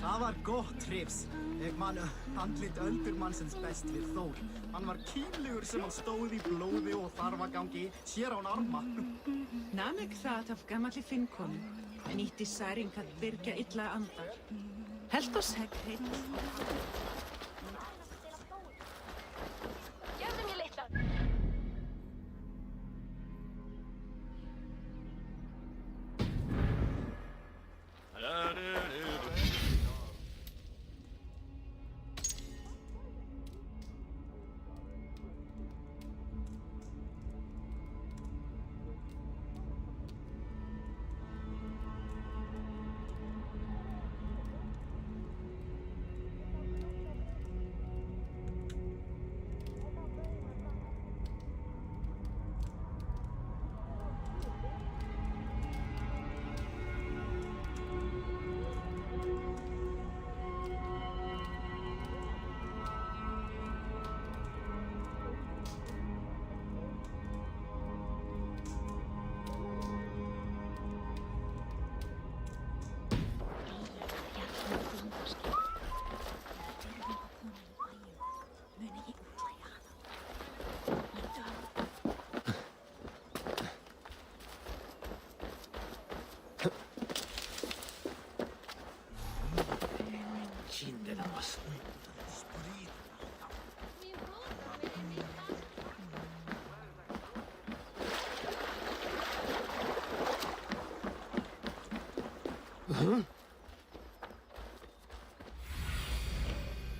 Það var gott trifs. Ég man andlit öldurmannsins best við Þór. Hann var kýmlegur sem hann stóð í blóði og þarfagangi, sér án arma. Nam ekki það af gamalli finnkonu, en ítti særing að byrgja illa andar. Helt oss hegg heitt. Gefðu mér litla.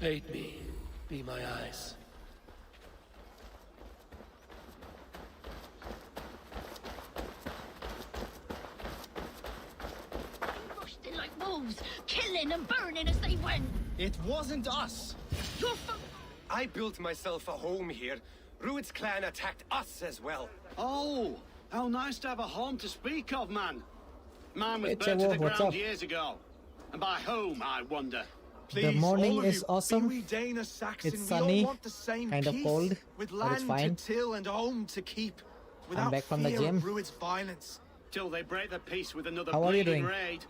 Aid me. Be my eyes. Rushed in like wolves, killing and burning as they went. It wasn't us. You're I built myself a home here. Rued's clan attacked us as well. Oh, how nice to have a home to speak of, man. Mine was Hey, burnt to the Chavo, what's ground up? years ago. And by whom, I wonder. The morning is awesome. Be we Dane or Saxon, It's we all sunny, want the same kind of peace, cold, with but it's land fine. to till and a home to keep, without back from the fear gym. of Rued's violence. Till they break the peace with another How are you bleeding doing? raid.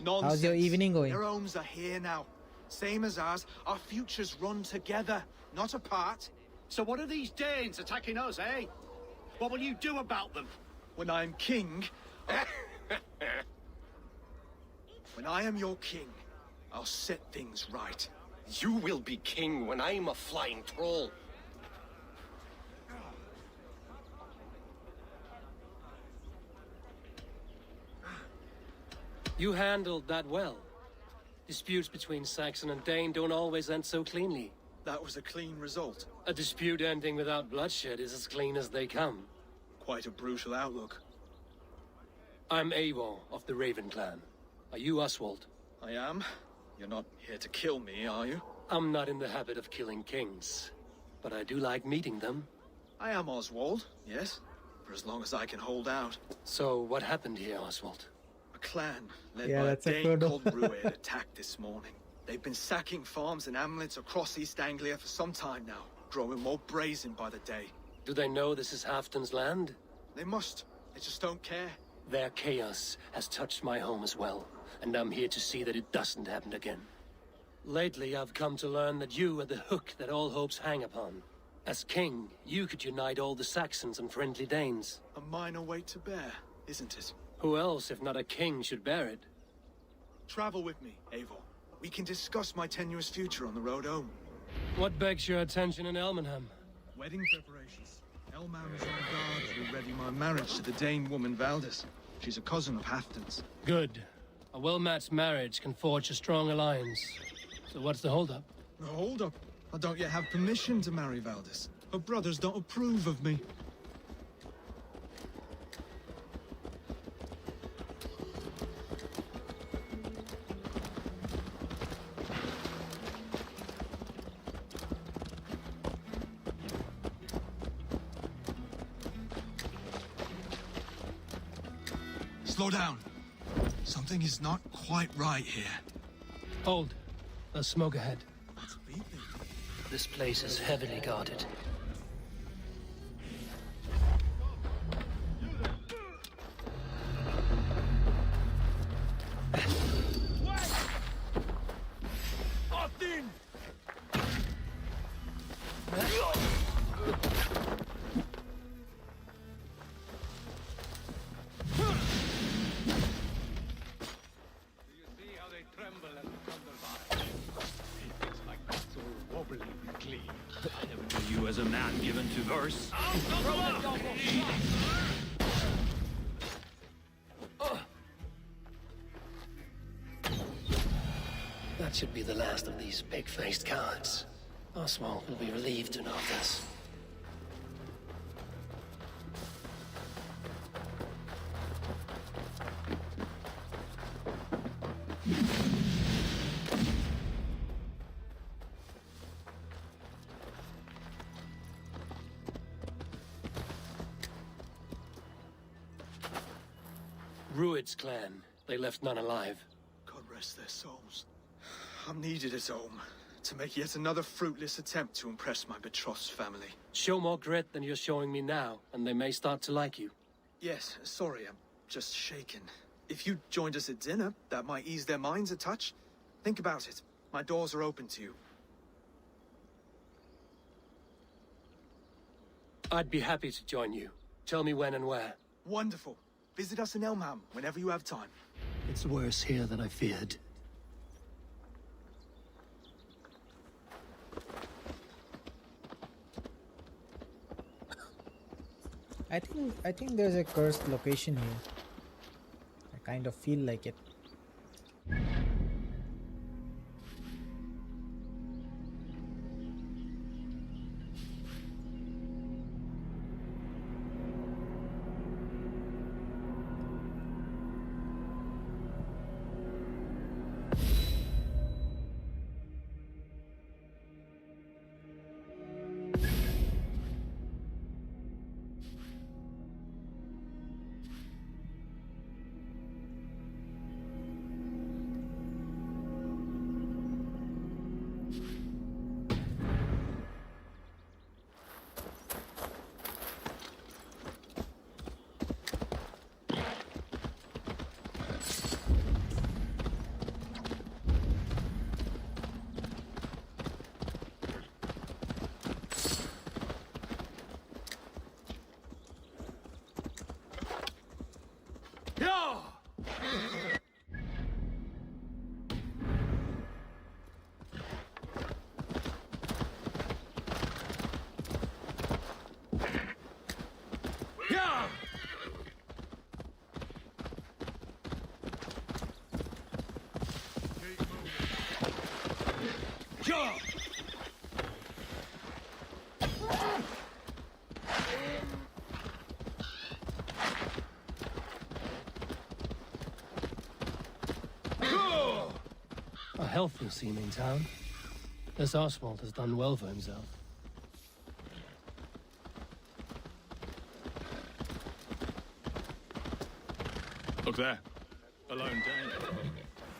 Nonsense. How's your evening going? Their homes are here now, same as ours. Our futures run together, not apart. So what are these Danes attacking us, eh? What will you do about them? When I am king, when I am your king, I'll set things right. You will be king when I'm a flying troll. You handled that well. Disputes between Saxon and Dane don't always end so cleanly. That was a clean result. A dispute ending without bloodshed is as clean as they come. Quite a brutal outlook. I'm Eivor of the Raven clan. Are you Oswald? I am. You're not here to kill me, are you? I'm not in the habit of killing kings, but I do like meeting them. I am Oswald, yes. For as long as I can hold out. So what happened here, Oswald? A clan led Yeah, by a that's a Dane photo. called Rued attacked this morning. They've been sacking farms and hamlets across East Anglia for some time now, growing more brazen by the day. Do they know this is Halfton's land? They must. They just don't care. Their chaos has touched my home as well, and I'm here to see that it doesn't happen again. Lately, I've come to learn that you are the hook that all hopes hang upon. As king, you could unite all the Saxons and friendly Danes. A minor weight to bear, isn't it? Who else, if not a king, should bear it? Travel with me, Eivor. We can discuss my tenuous future on the road home. What begs your attention in Elmenham? Wedding preparations. Elman is on guard to ready my marriage to the Dane woman Valdis. She's a cousin of Halfton's. Good. A well-matched marriage can forge a strong alliance. So what's the holdup? Hold up. I don't yet have permission to marry Valdis. Her brothers don't approve of me. Slow down. Something is not quite right here. Hold. There's smoke ahead. What's beeping? This place is heavily guarded. mine! You as a man given to verse. That should be the last of these pig-faced cowards. Oswald will be relieved to know this. Rued's clan. They left none alive. God rest their souls. I'm needed at home to make yet another fruitless attempt to impress my betrothed's family. Show more grit than you're showing me now, and they may start to like you. Yes, sorry, I'm just shaken. If you joined us at dinner, that might ease their minds a touch. Think about it. My doors are open to you. I'd be happy to join you. Tell me when and where. Wonderful. Visit us in Elmham whenever you have time. It's worse here than I feared. I think there's a cursed location here. I kind of feel like it. A healthy-seeming town. This Oswald has done well for himself. Look there. A lone Dane.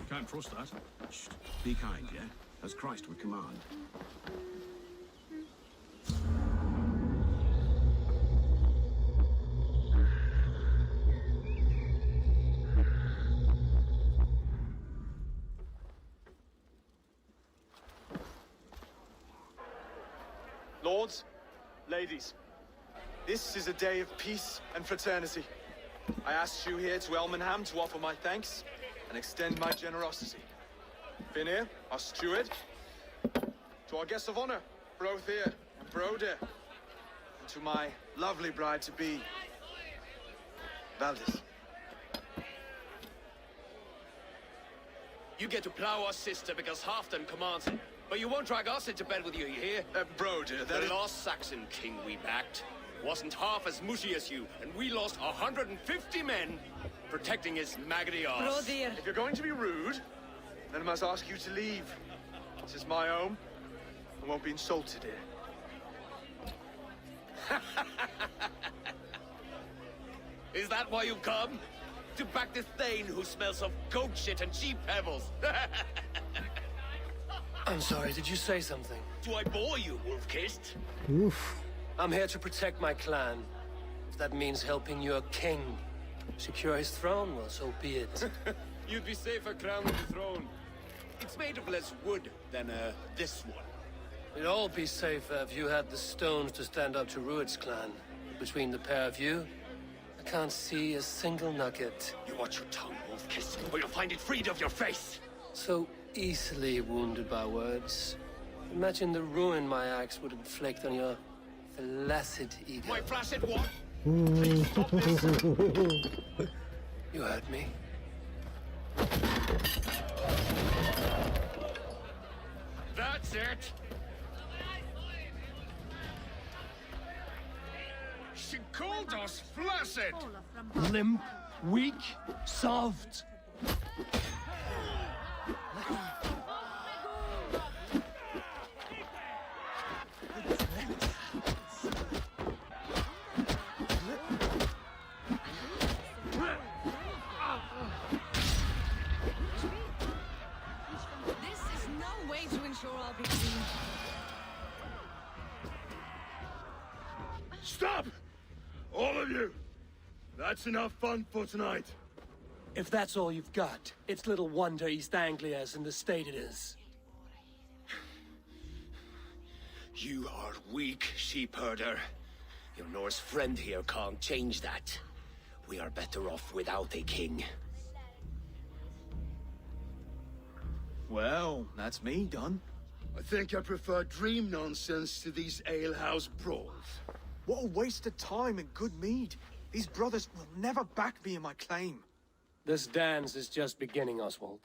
Can't trust that. Shh. Be kind, yeah? As Christ would command. Lords, ladies, this is a day of peace and fraternity. I asked you here to Elmenham to offer my thanks and extend my generosity. Finir, our steward, to our guests of honor, Brothir and Broder, and to my lovely bride-to-be, Valdis. You get to plow our sister because Halfdan commands it. But you won't drag us into bed with you, you hear? Broder, that is... The last Saxon king we backed wasn't half as mushy as you, and we lost 150 men protecting his maggoty arse. If you're going to be rude, then I must ask you to leave. This is my home. I won't be insulted here. Is that why you've come? To back this Thane who smells of goat shit and cheap pebbles? I'm sorry, did you say something? Do I bore you, wolf-kissed? Oof. I'm here to protect my clan. If that means helping your king secure his throne, well, so be it. You'd be safer crowned the throne. It's made of less wood than, this one. We'd all be safer if you had the stones to stand up to Rued's clan. Between the pair of you, I can't see a single nugget. You watch your tongue, Wolf-Kiss, or you'll find it freed of your face! So easily wounded by words. Imagine the ruin my axe would inflict on your flaccid ego. My flaccid what? You heard me. That's it! She called us flaccid! Limp, weak, soft. This is no way to ensure I'll be seen. Stop! All of you! That's enough fun for tonight. If that's all you've got, it's little wonder East Anglia's in the state it is. You are weak, sheep herder. Your Norse friend here can't change that. We are better off without a king. Well, that's me done. I think I prefer dream nonsense to these alehouse brawls. What a waste of time and good mead. These brothers will never back me in my claim. This dance is just beginning, Oswald.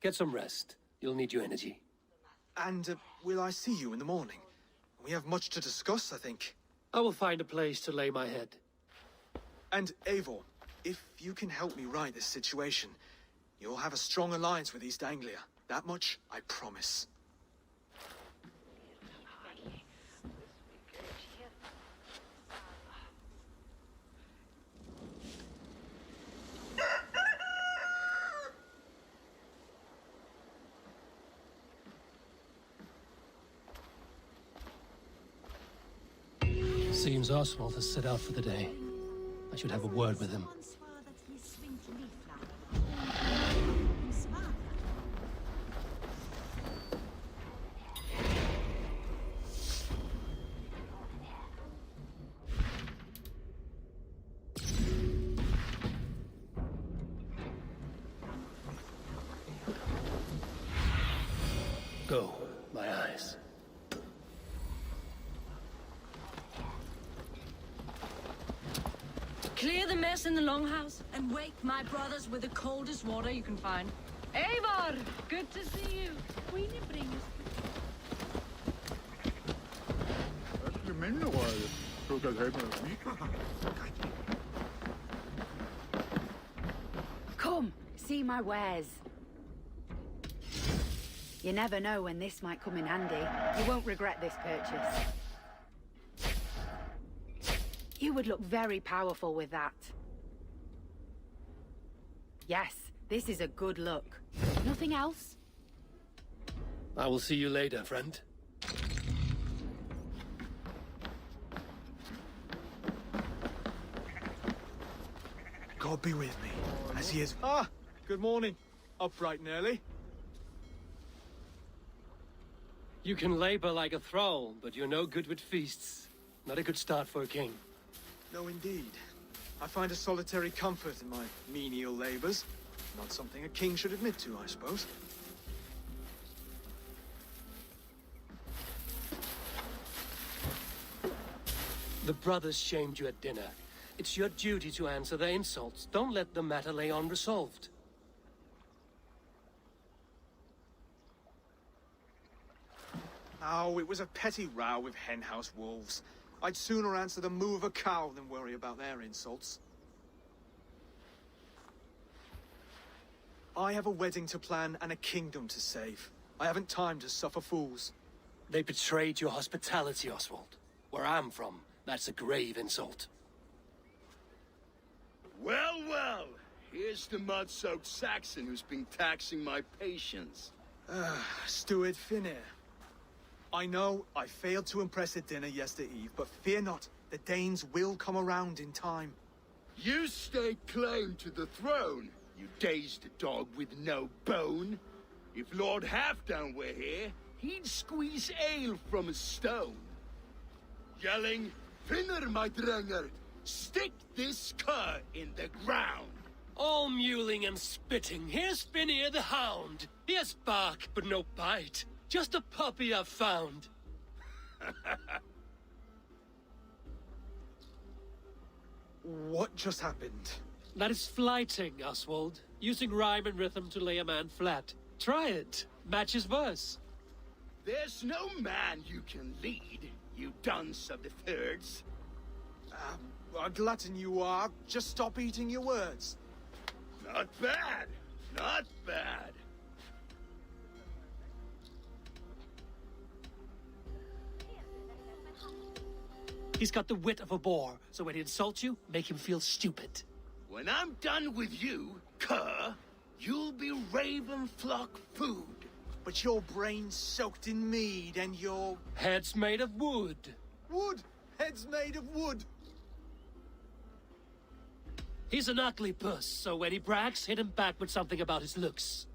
Get some rest. You'll need your energy. And will I see you in the morning? We have much to discuss, I think. I will find a place to lay my head. And Eivor, if you can help me right this situation, you'll have a strong alliance with East Anglia. That much, I promise. Seems Oswald has set out for the day. I should have a word with him. Go, my eyes. Clear the mess in the longhouse and wake my brothers with the coldest water you can find. Eivor, good to see you. Queenie, bring us. Come, see my wares. You never know when this might come in handy. You won't regret this purchase. You would look very powerful with that. Yes, this is a good look. Nothing else? I will see you later, friend. God be with me, as he is... Ah! Good morning. Up bright and early. You can labor like a thrall, but you're no good with feasts. Not a good start for a king. No, indeed. I find a solitary comfort in my menial labors. Not something a king should admit to, I suppose. The brothers shamed you at dinner. It's your duty to answer their insults. Don't let the matter lay unresolved. Oh, it was a petty row with henhouse wolves. I'd sooner answer the moo of a cow than worry about their insults. I have a wedding to plan and a kingdom to save. I haven't time to suffer fools. They betrayed your hospitality, Oswald. Where I'm from, that's a grave insult. Well, well. Here's the mud-soaked Saxon who's been taxing my patience. Steward Finir. I know I failed to impress at dinner yesterday eve, but fear not, the Danes will come around in time. You stake claim to the throne, you dazed dog with no bone. If Lord Halfdan were here, he'd squeeze ale from a stone. Yelling, "Finner, my drenger! Stick this cur in the ground!" All mewling and spitting. Here's Finnear the Hound. He has bark, but no bite. Just a puppy I've found. What just happened? That is flighting, Oswald. Using rhyme and rhythm to lay a man flat. Try it. Matches verse. There's no man you can lead, you dunce of the thirds. A glutton you are. Just stop eating your words. Not bad. Not bad. He's got the wit of a boar, so when he insults you, make him feel stupid. When I'm done with you, cur, you'll be raven flock food. But your brain's soaked in mead and your... Head's made of wood. Wood! Head's made of wood! He's an ugly puss, so when he brags, hit him back with something about his looks.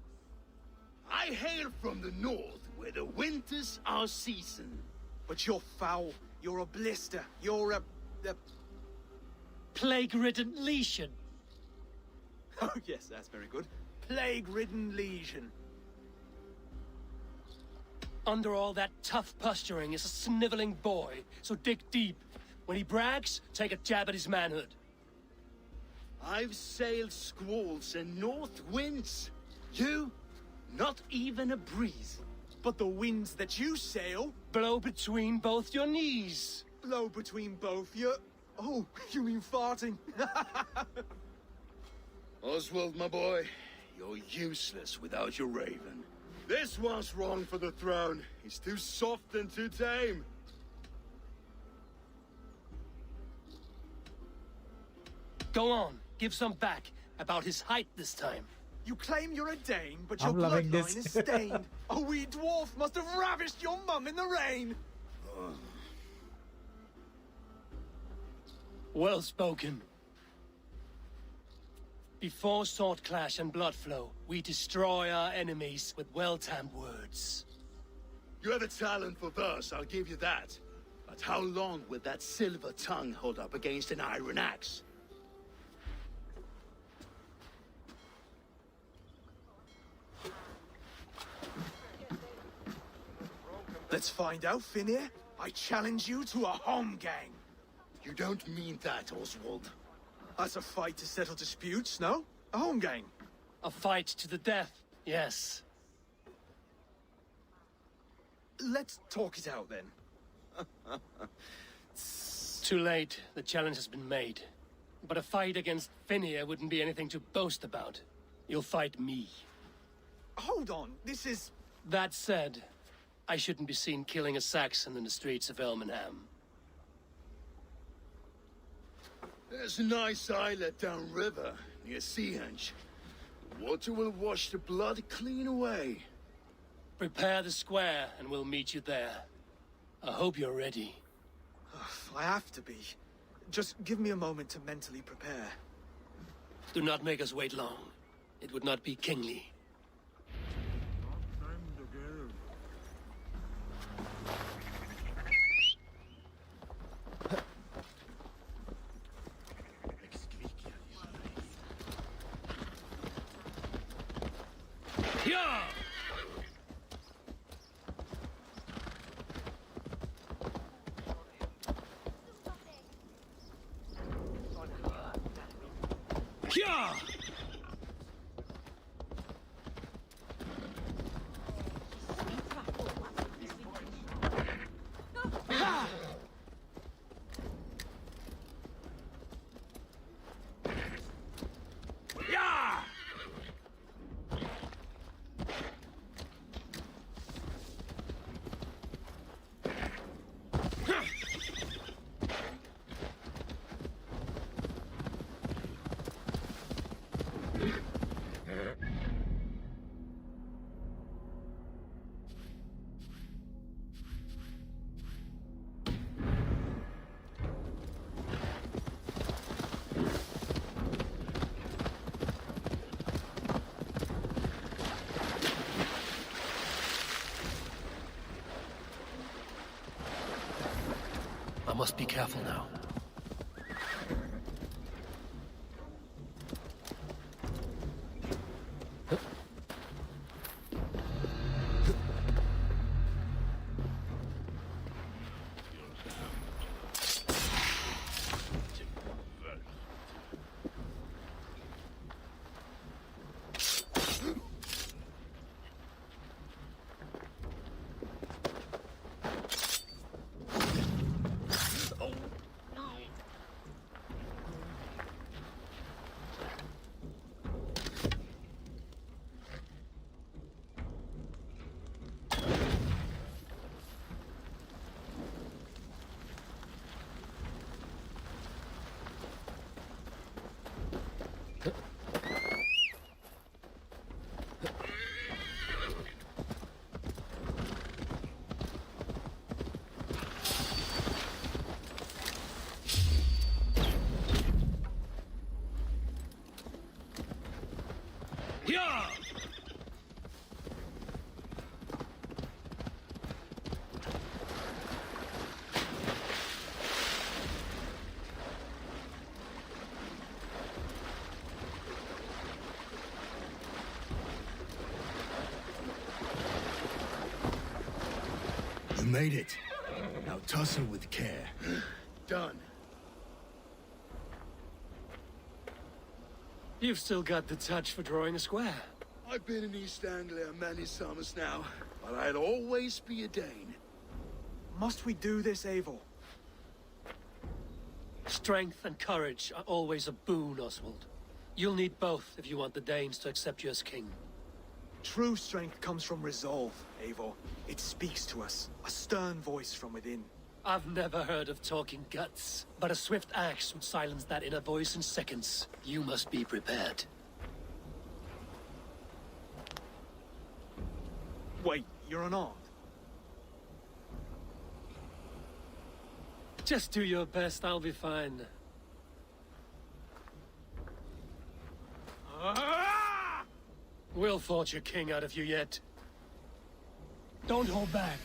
I hail from the north, where the winters are season. But you're foul. You're a blister. You're a... Plague-ridden lesion. Oh, yes, that's very good. Plague-ridden lesion. Under all that tough posturing is a sniveling boy, so dig deep. When he brags, take a jab at his manhood. I've sailed squalls and north winds. You, not even a breeze. But the winds that you sail... Blow between both your knees. Blow between both your... Oh, you mean farting? Oswald, my boy, you're useless without your raven. This one's wrong for the throne. He's too soft and too tame. Go on, give some back. About his height this time. You claim you're a Dane, but your I'm loving bloodline this. is stained. A wee dwarf must have ravished your mum in the rain. Well spoken. Before sword clash and blood flow, we destroy our enemies with well-timed words. You have a talent for verse, I'll give you that. But how long will that silver tongue hold up against an iron axe? Let's find out, Finnear. I challenge you to a home gang. You don't mean that, Oswald. That's a fight to settle disputes, no? A home gang. A fight to the death, yes. Let's talk it out, then. Too late. The challenge has been made. But a fight against Finnear wouldn't be anything to boast about. You'll fight me. Hold on, this is... That said, I shouldn't be seen killing a Saxon in the streets of Elmenham. There's a nice islet downriver, near Seahenge. Water will wash the blood clean away. Prepare the square, and we'll meet you there. I hope you're ready. I have to be. Just give me a moment to mentally prepare. Do not make us wait long. It would not be kingly. Yeah! Yeah! must be careful now. You made it. Now tussle with care. Done. You've still got the touch for drawing a square. I've been in East Anglia many summers now, but I'll always be a Dane. Must we do this, Eivor? Strength and courage are always a boon, Oswald. You'll need both if you want the Danes to accept you as king. True strength comes from resolve, Eivor. It speaks to us, a stern voice from within. I've never heard of talking guts, but a swift axe would silence that inner voice in seconds. You must be prepared. Wait, you're unarmed? Just do your best, I'll be fine. We'll forge a king out of you yet. Don't hold back.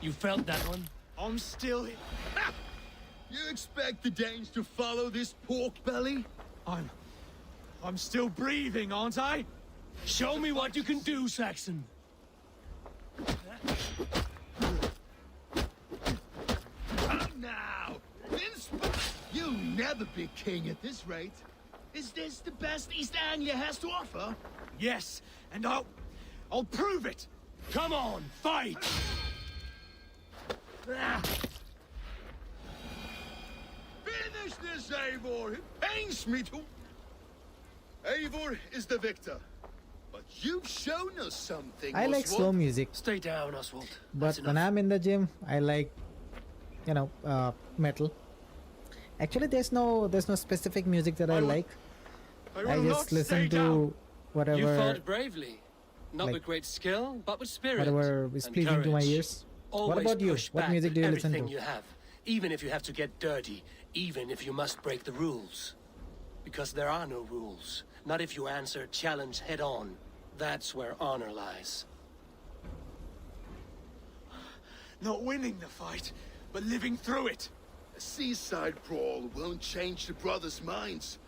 You felt that one? I'm still... You expect the Danes to follow this pork belly? I'm still breathing, aren't I? Show me what you can do, Saxon. Come now! You'll never be king at this rate. Is this the best East Anglia has to offer? Yes, and I'll prove it! Come on, fight! Finish this, Eivor! It pains me to... Eivor is the victor. But you've shown us something, I like Oswald. slow music, Stay down, Oswald. but when I'm in the gym, I like, you know, metal. Actually, there's no specific music that I like. I just listen to whatever. You fought bravely. Not like, with great skill, but with spirit. Whatever is and pleasing to my courage. ears. Always What about you? push What back music do you listen everything to? you have, even if you have to get dirty, even if you must break the rules. Because there are no rules. Not if you answer challenge head on. That's where honor lies. Not winning the fight, but living through it. A seaside brawl won't change the brothers' minds.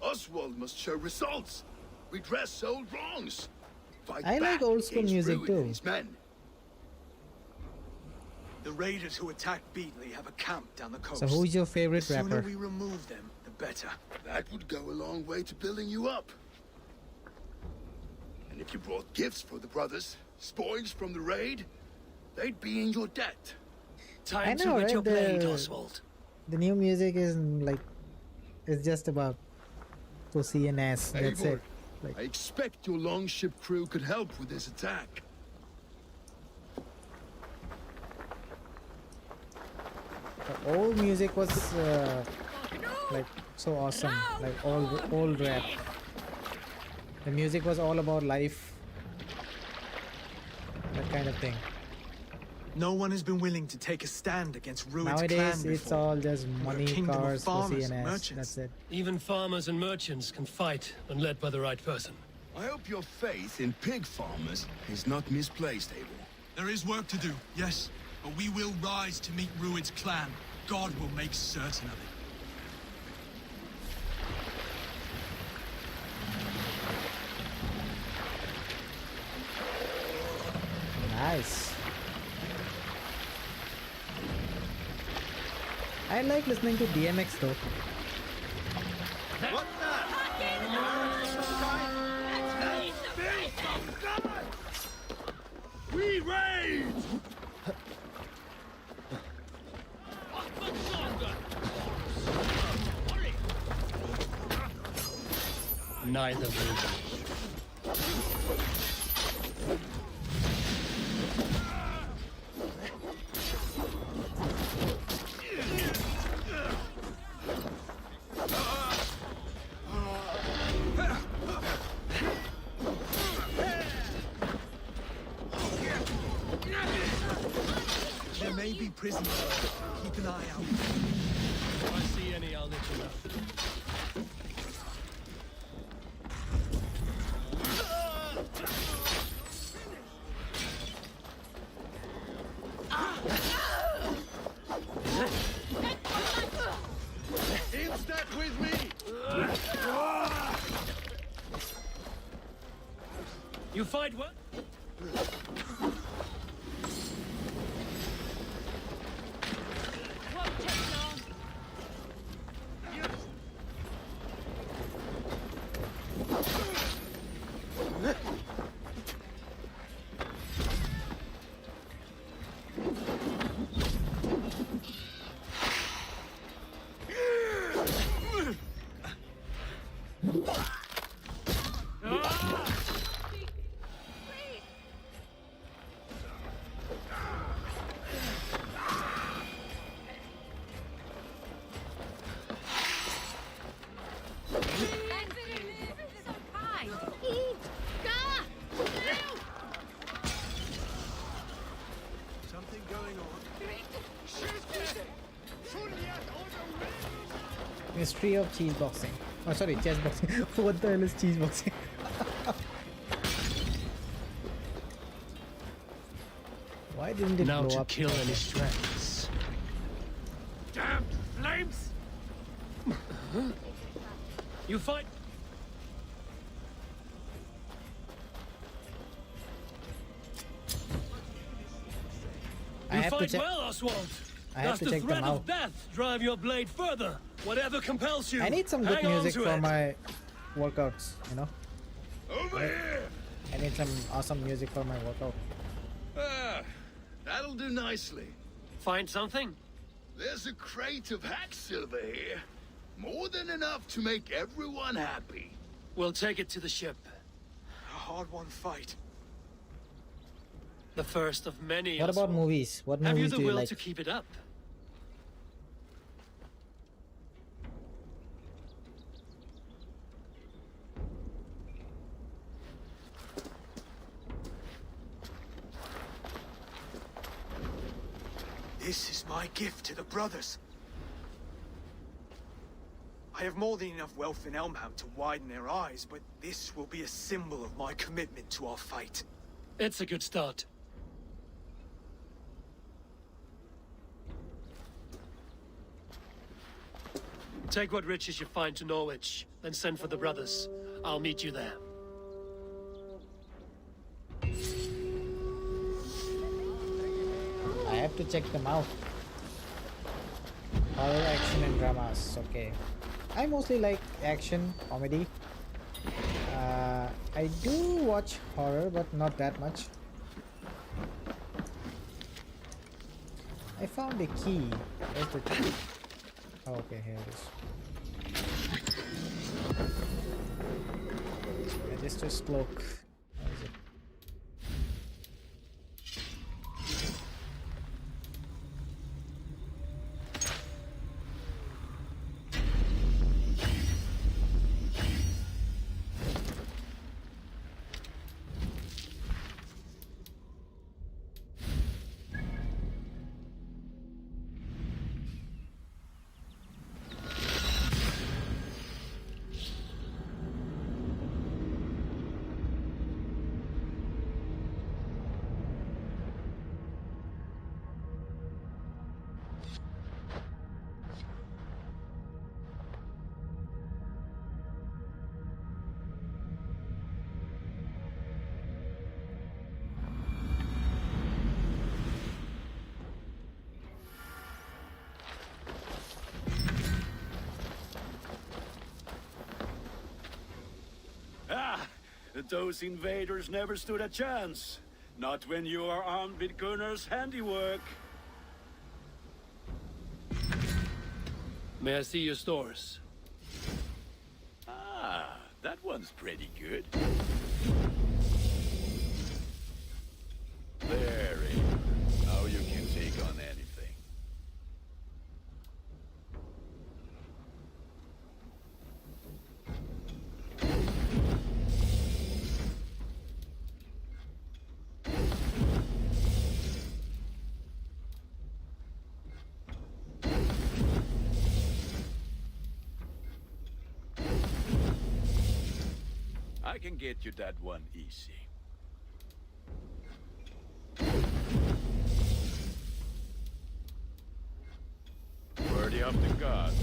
Oswald must show results. Redress old wrongs. Fight I back like old school against music Ruin too. and his men. The raiders who attacked Beatley have a camp down the coast. So who's your favorite The sooner rapper? we remove them, the better. That would go a long way to building you up. And if you brought gifts for the brothers, spoils from the raid, they'd be in your debt. Time I to know, wet right? your blade, Oswald. The new music is like, it's just about pussy and ass. That's Eivor, it. Like, I expect your longship crew could help with this attack. the old music was like so awesome. Like old rap. The music was all about life. That kind of thing. No one has been willing to take a stand against Ruin's clan Nowadays, before. it's all just We're a money, kingdom of cars, pussy, farmers and and ass. merchants. That's it. Even farmers and merchants can fight when led by the right person. I hope your faith in pig farmers is not misplaced, Abel. There is work to do, yes. but we will rise to meet Rued's clan. God will make certain of it. Nice. I like listening to DMX though. What the? We raid! Neither will be. There may be prisoners. Keep an eye out. If I see any, I'll let you know. In step with me! You fight well? Something going on. Mystery of cheese boxing. Oh, sorry, chess boxing. What the hell is cheese boxing? Why didn't it Now blow to up? kill any strands. Damn flames! You fight. I You have to fight check. well, Oswald. I have Does to the check them threat out. of death drive your blade further? Whatever compels you. I need some good hang on music to for it. my workouts, you know? Over here! I need some awesome music for my workout. Ah, that'll do nicely. Find something? There's a crate of hack silver here. More than enough to make everyone happy. We'll take it to the ship. A hard-won fight. The first of many. What about Oswald. movies? What Have you movies the do you will like? to keep it up? This is my gift to the brothers. I have more than enough wealth in Elmham to widen their eyes, but this will be a symbol of my commitment to our fight. It's a good start. Take what riches you find to Norwich, then send for the brothers. I'll meet you there. I have to check them out. Horror, action, and dramas. Okay. I mostly like action, comedy. I do watch horror, but not that much. I found a key. Where's the key? Oh, okay, here it is. Magister's cloak. Where is it? Those invaders never stood a chance. Not when you are armed with Gunnar's handiwork. May I see your stores? Ah, that one's pretty good. There, Eivor. Now you can take on anything. I can get you that one easy. Worthy of the gods.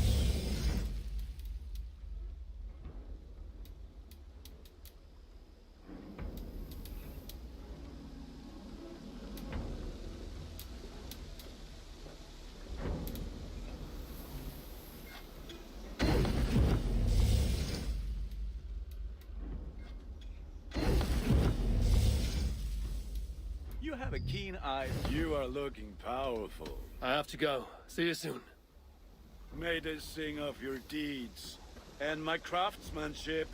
You have a keen eye. You are looking powerful. I have to go. See you soon. May they sing of your deeds and my craftsmanship.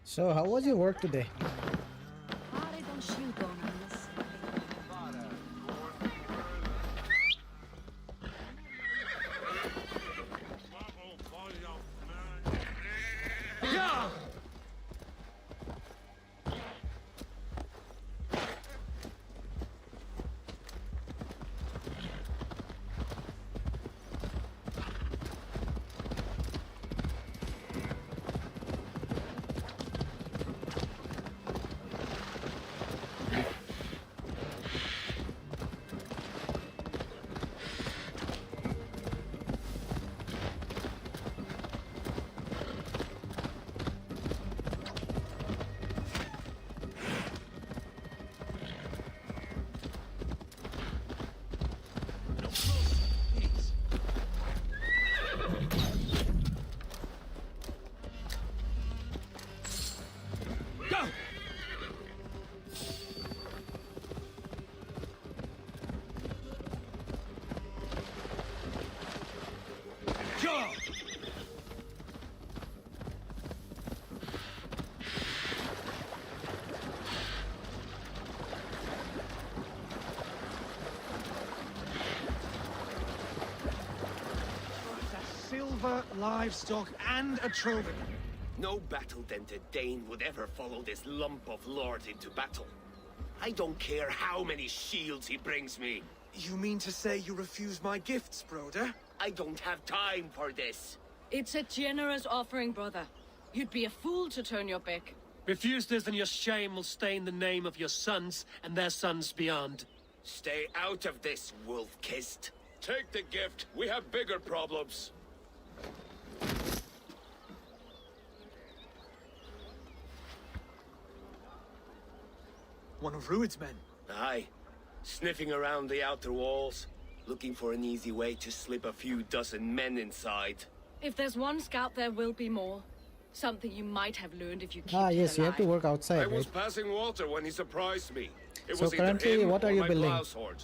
So, how was your work today? cover, livestock, and a trophy. No battle-dented Dane would ever follow this lump of lord into battle. I don't care how many shields he brings me. You mean to say you refuse my gifts, Broder? I don't have time for this. It's a generous offering, brother. You'd be a fool to turn your back. Refuse this and your shame will stain the name of your sons and their sons beyond. Stay out of this, wolf-kissed. Take the gift. We have bigger problems. One of Rued's men. Aye. Sniffing around the outer walls. Looking for an easy way to slip a few dozen men inside. If there's one scout, there will be more. Something you might have learned if you keep Yes, you have to work outside, I was right? passing water when he surprised me. It So was either currently, him what are or you my building? plow sword.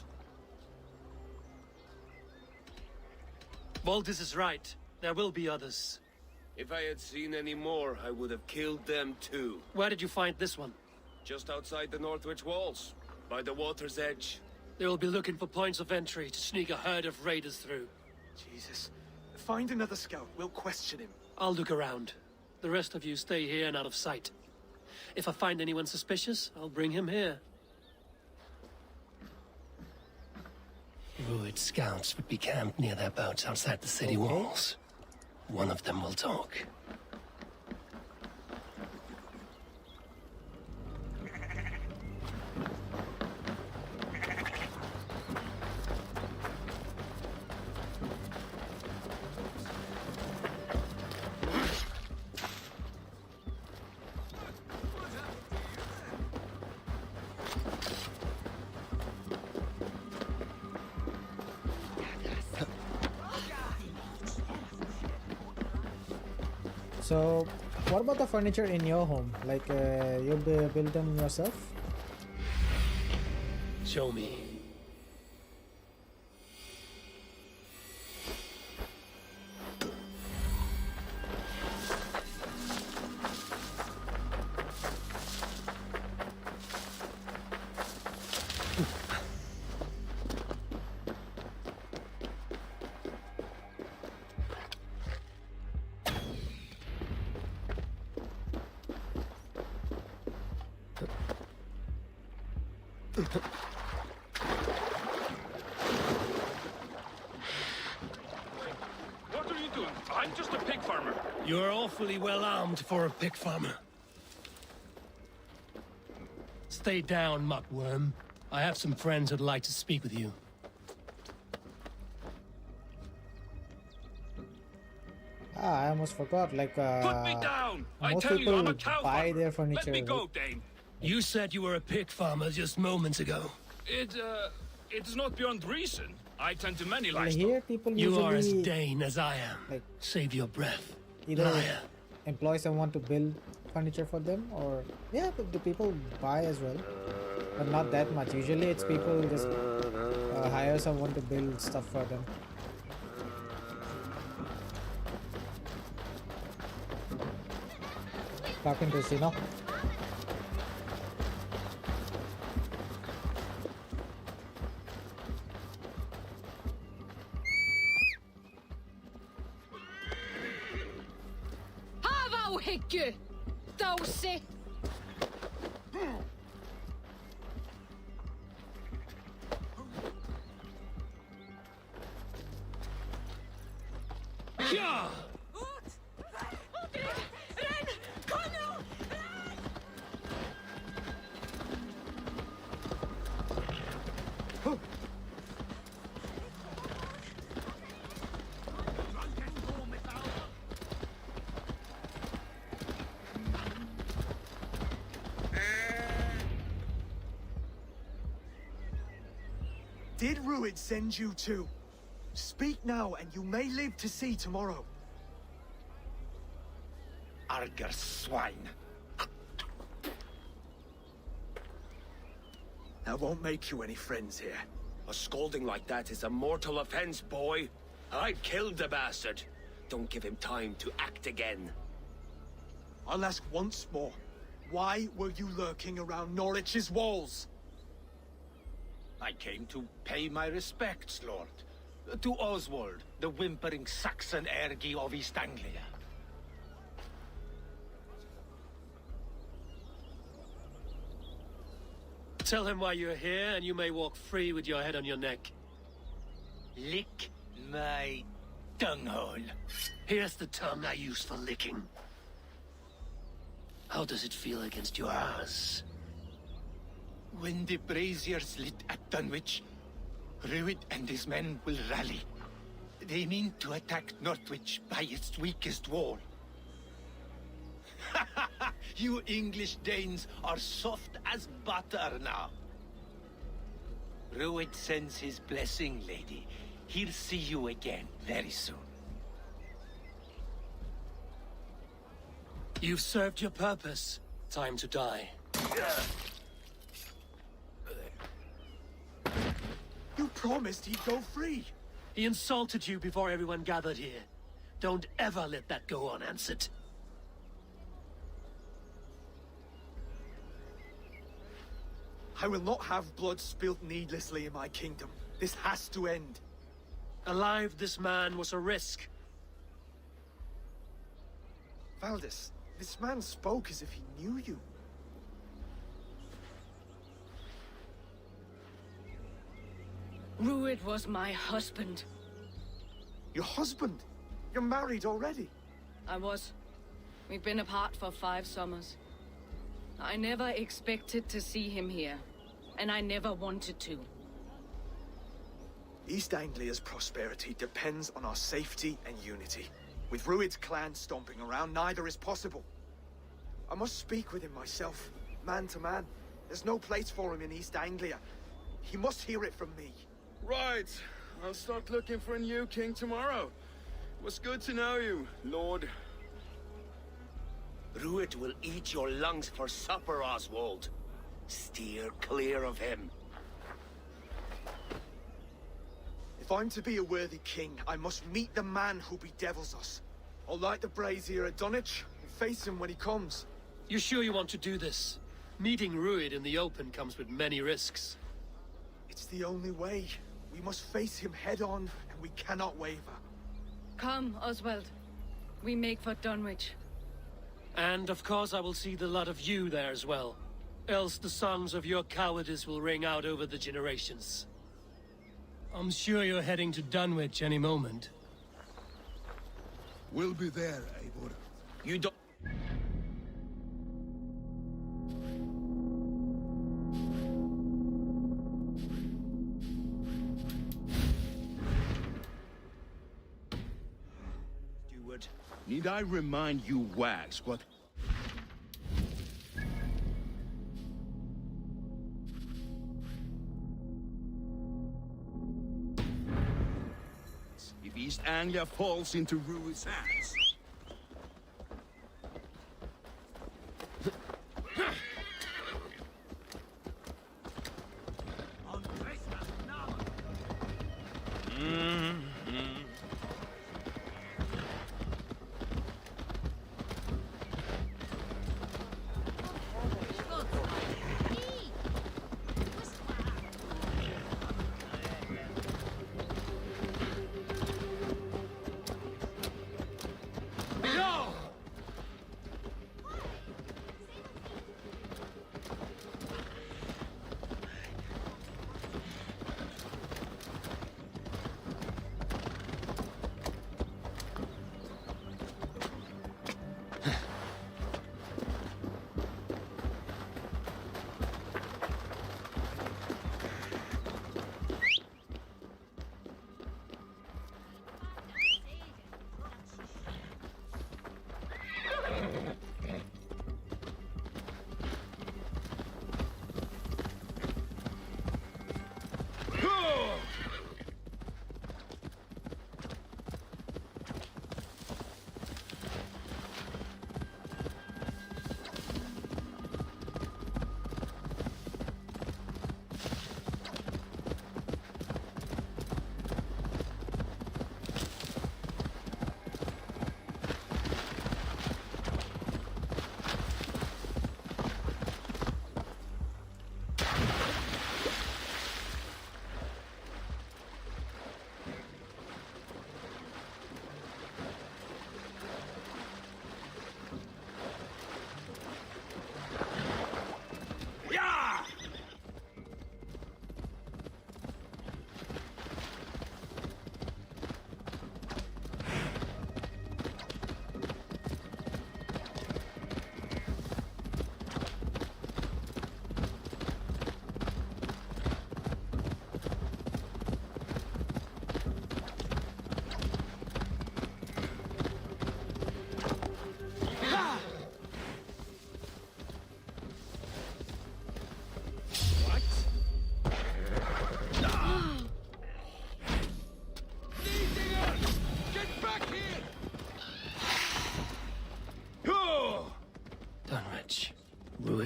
Valdis is right. There will be others. If I had seen any more, I would have killed them too. Where did you find this one? Just outside the Northwich walls, by the water's edge. They will be looking for points of entry to sneak a herd of raiders through. Jesus. Find another scout. We'll question him. I'll look around. The rest of you stay here and out of sight. If I find anyone suspicious, I'll bring him here. Rued scouts would be camped near their boats outside the city walls. One of them will talk. So, what about the furniture in your home? Like, you build them yourself? Show me. What are you doing? I'm just a pig farmer. You're awfully well armed for a pig farmer. Stay down, muckworm. I have some friends who'd like to speak with you. I almost forgot. Like, Put me down! I most tell you, I'm people a cow buy farmer. their furniture. Let me go, Dane. You said you were a pig farmer just moments ago. It is not beyond reason. I tend to many Well, livestock. here people You usually are as Dane as I am. like Save your breath. either Liar. employ someone to build furniture for them, or but the people buy as well, but not that much. Usually, it's people just hire someone to build stuff for them. Carpenters, you know. Hafa og hyggju! Dósi! Yeah! Did Rued send you too? Speak now, and you may live to see tomorrow. Arger swine. That won't make you any friends here. A scolding like that is a mortal offense, boy. I'd killed the bastard. Don't give him time to act again. I'll ask once more. Why were you lurking around Norwich's walls? I came to pay my respects, Lord. To Oswald, the whimpering Saxon ergi of East Anglia. Tell him why you're here, and you may walk free with your head on your neck. Lick my dunghole. Here's the tongue I use for licking. How does it feel against your ass? When the braziers lit at Dunwich, Rued and his men will rally. They mean to attack Northwich by its weakest wall. You English Danes are soft as butter now. Rued sends his blessing, lady. He'll see you again very soon. You've served your purpose. Time to die. You promised he'd go free. He insulted you before everyone gathered here. Don't ever let that go unanswered. I will not have blood spilt needlessly in my kingdom. This has to end. Alive, this man was a risk. Valdis, this man spoke as if he knew you. Rued was my husband. Your husband? You're married already? I was. We've been apart for 5 summers. I never expected to see him here, and I never wanted to. East Anglia's prosperity depends on our safety and unity. With Rued's clan stomping around, neither is possible. I must speak with him myself, man to man. There's no place for him in East Anglia. He must hear it from me. Right. I'll start looking for a new king tomorrow. It was good to know you, Lord. Rued will eat your lungs for supper, Oswald. Steer clear of him. If I'm to be a worthy king, I must meet the man who bedevils us. I'll light the brazier at Dunwich and face him when he comes. You sure you want to do this? Meeting Rued in the open comes with many risks. It's the only way. We must face him head-on, and we cannot waver. Come, Oswald. We make for Dunwich. And of course I will see the lot of you there as well. Else the songs of your cowardice will ring out over the generations. I'm sure you're heading to Dunwich any moment. We'll be there, Eivor. You don't... Steward, need I remind you wags what... if East Anglia falls into Rued's hands?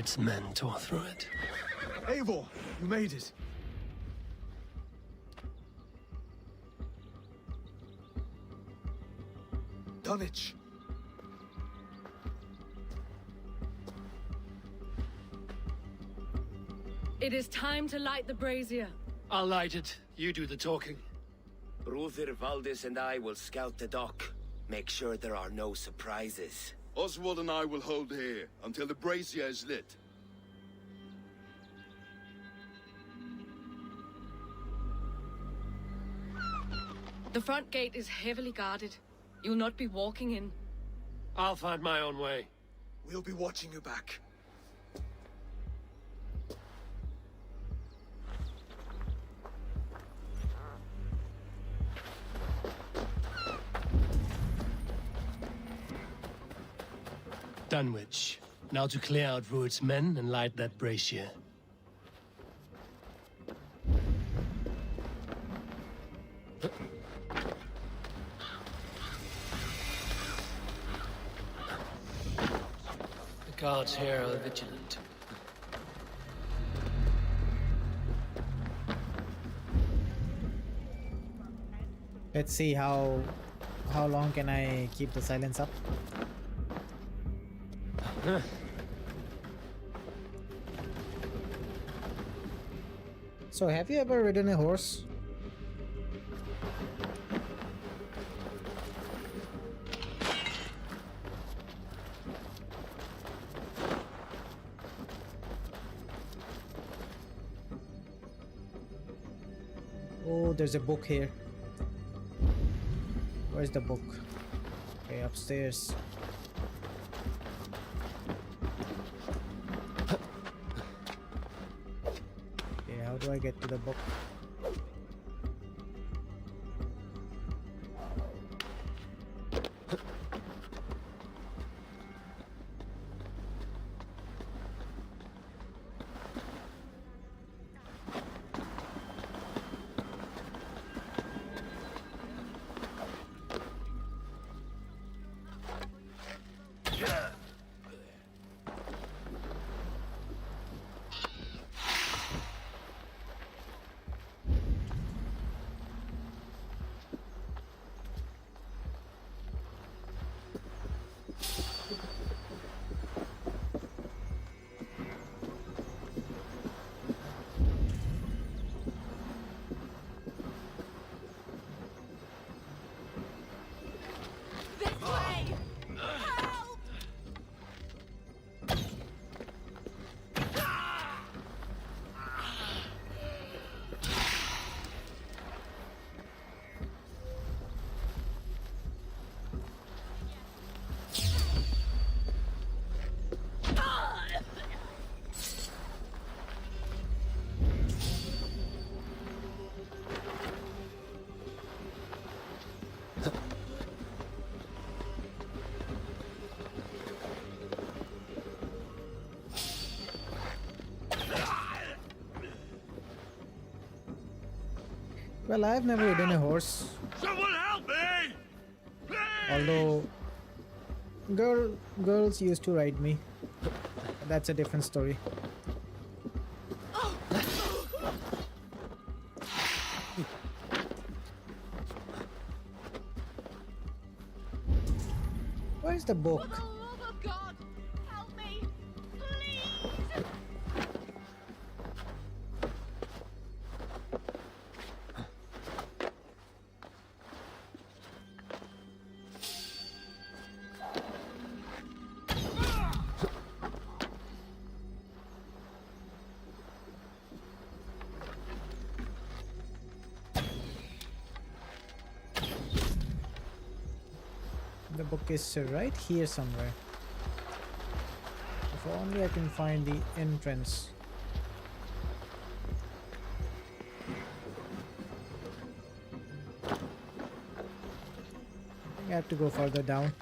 Rued's men tore through it. Eivor, you made it. Dunwich. It is time to light the brazier. I'll light it. You do the talking. Brother Valdis and I will scout the dock. Make sure there are no surprises. Oswald and I will hold here until the brazier is lit. The front gate is heavily guarded. You'll not be walking in. I'll find my own way. We'll be watching you back. Dunwich. Now to clear out Rued's men and light that brazier. The guards here are vigilant. Let's see how long can I keep the silence up. So, have you ever ridden a horse? Oh, there's a book here. Where's the book? Okay, upstairs. How do I get to the book? Well, I've never ridden a horse. Someone help me! Please! Although girls used to ride me. That's a different story. Where's the book? For the love of God, help me, please! The book is right here somewhere. If only I can find the entrance. I think I have to go further down.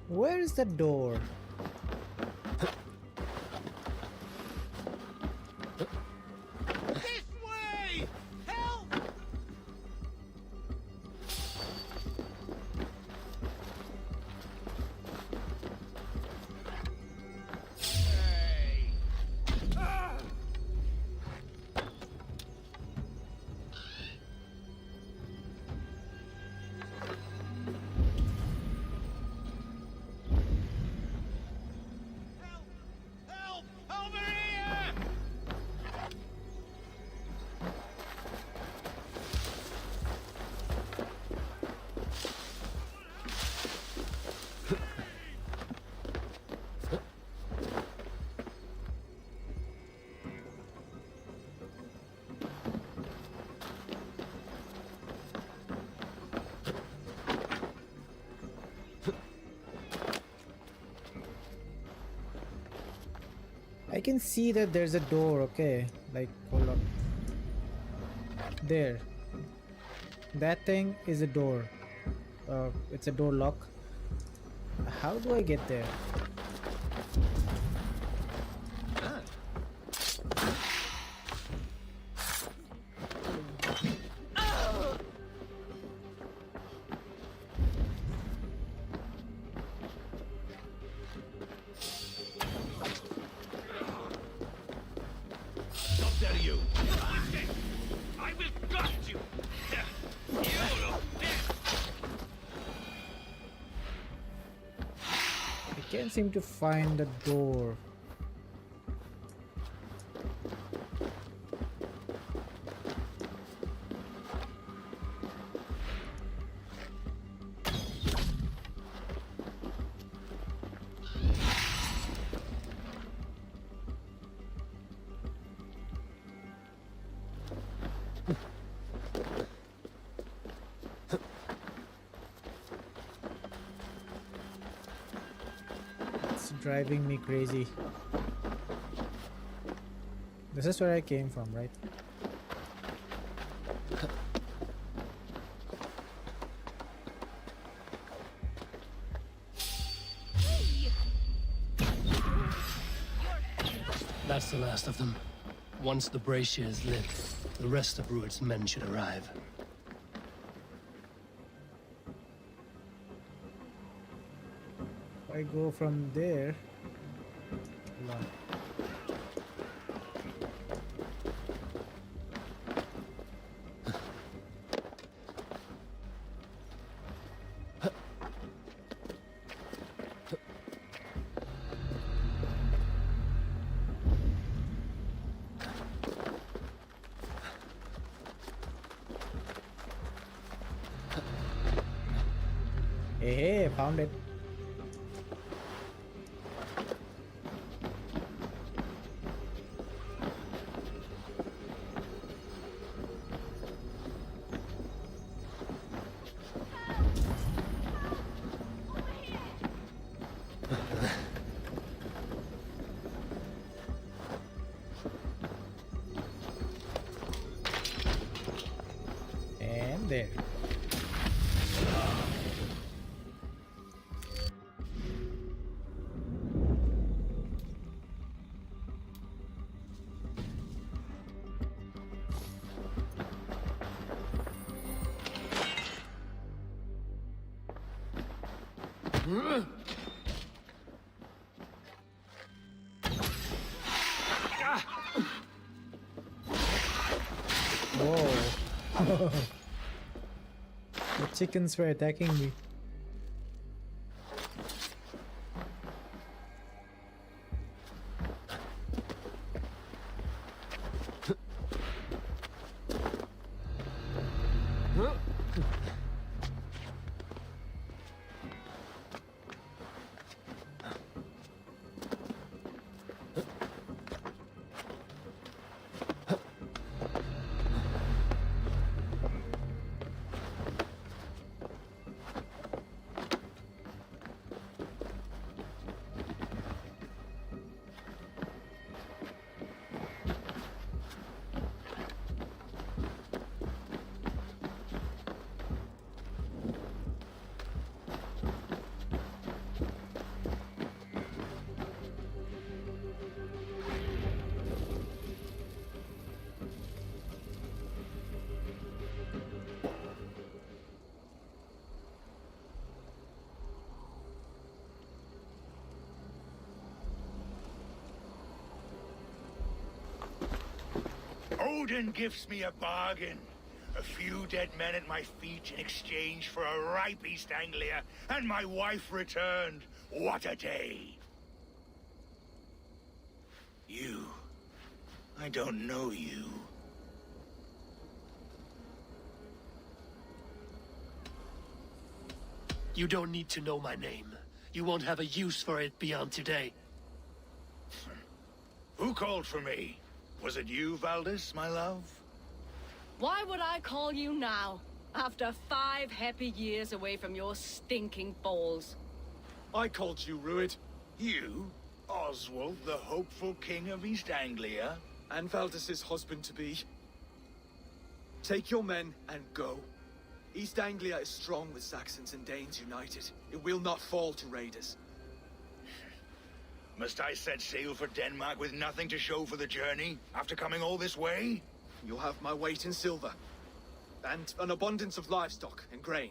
Where is the door? This way! Help! Hey! Ah! Help! Over here! I can see that there's a door, okay. Like, hold on. There. That thing is a door. It's a door lock. How do I get there? How dare you! I will gut you! I can't seem to find the door. It's driving me crazy. This is where I came from, right? That's the last of them. Once the brazier is lit, the rest of Rued's men should arrive. If I go from there. Hold on. Hey, found it. There. Whoa. The chickens were attacking me. Odin gives me a bargain. A few dead men at my feet in exchange for a ripe East Anglia, and my wife returned. What a day! You. I don't know you. You don't need to know my name. You won't have a use for it beyond today. Who called for me? Was it you, Valdis, my love? Why would I call you now, after 5 happy years away from your stinking balls? I called you, Rued. You? Oswald, the hopeful king of East Anglia? And Valdis's husband-to-be. Take your men and go. East Anglia is strong with Saxons and Danes united. It will not fall to raiders. Must I set sail for Denmark with nothing to show for the journey, after coming all this way? You'll have my weight in silver. And an abundance of livestock and grain.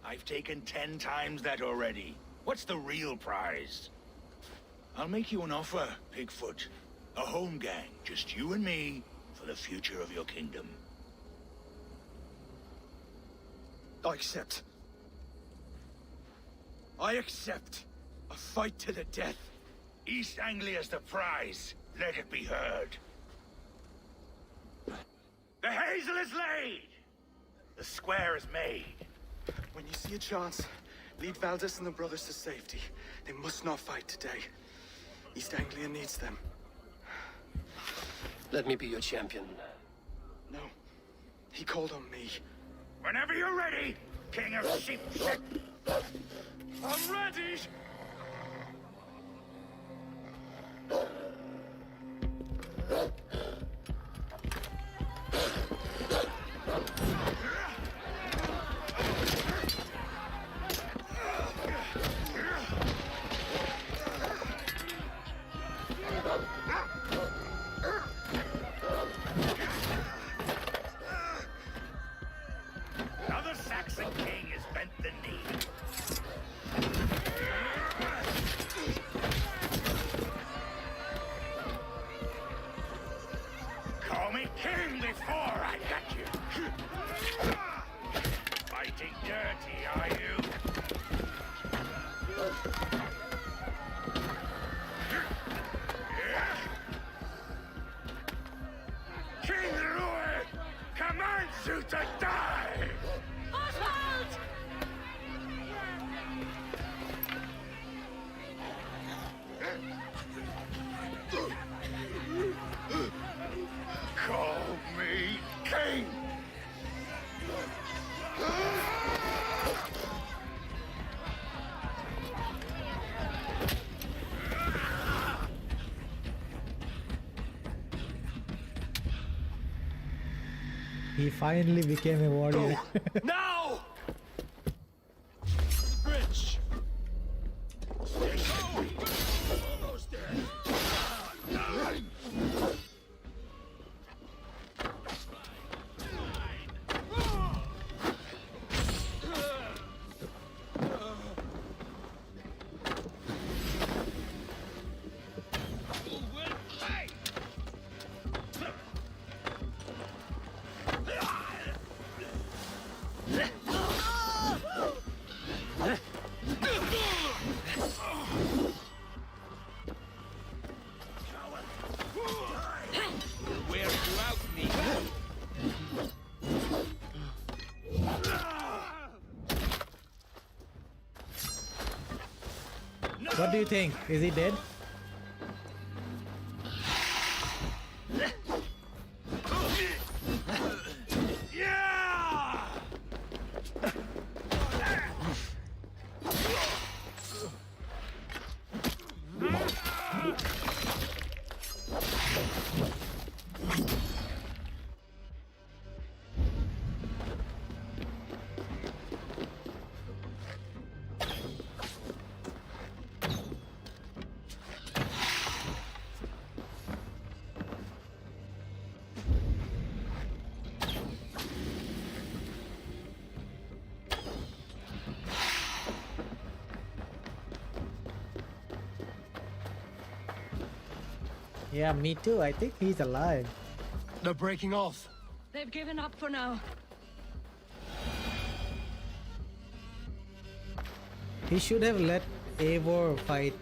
I've taken 10 times that already. What's the real prize? I'll make you an offer, Pigfoot. A home gang, just you and me, for the future of your kingdom. I accept. I accept. A fight to the death. East Anglia's the prize. Let it be heard. The hazel is laid! The square is made. When you see a chance, lead Valdis and the brothers to safety. They must not fight today. East Anglia needs them. Let me be your champion. No. He called on me. Whenever you're ready, King of Sheep. I'm ready! Now the Saxon king has bent the knee. He finally became a warrior. Now! The bridge! Almost there. What do you think? Is he dead? Yeah, me too. I think he's alive. They're breaking off. They've given up for now. He should have let Eivor fight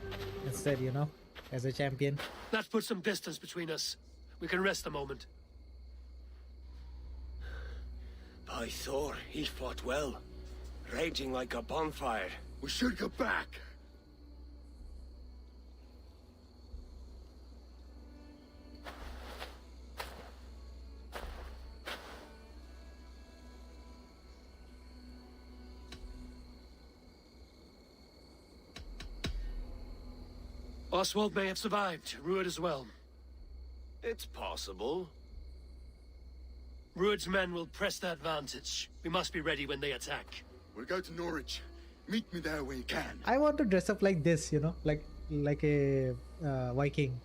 instead, you know, as a champion. That puts some distance between us. We can rest a moment. By Thor, he fought well. Raging like a bonfire. We should go back. Oswald may have survived. Rued as well. It's possible. Rued's men will press the advantage. We must be ready when they attack. We'll go to Norwich. Meet me there when you can. I want to dress up like this, you know, like a Viking.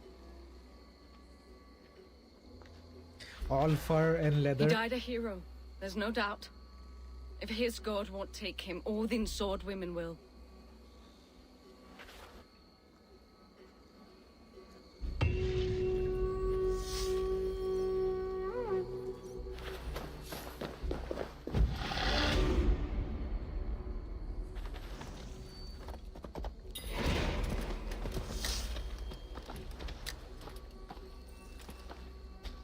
All fur and leather. He died a hero. There's no doubt. If his god won't take him, Odin's sword women will.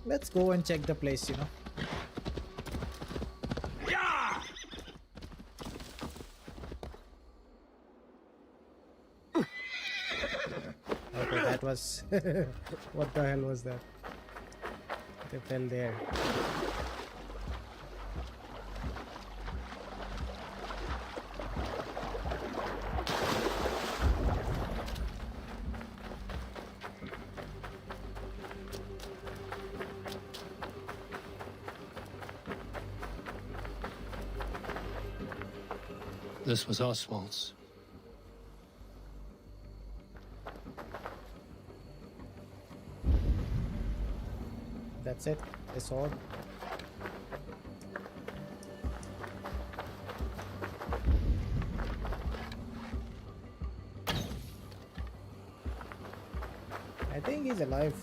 Let's go and check the place, you know. Okay, that was... what the hell was that? They fell there. This was Oswald's. That's it. The sword. I think he's alive.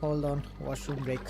Hold on, washroom break.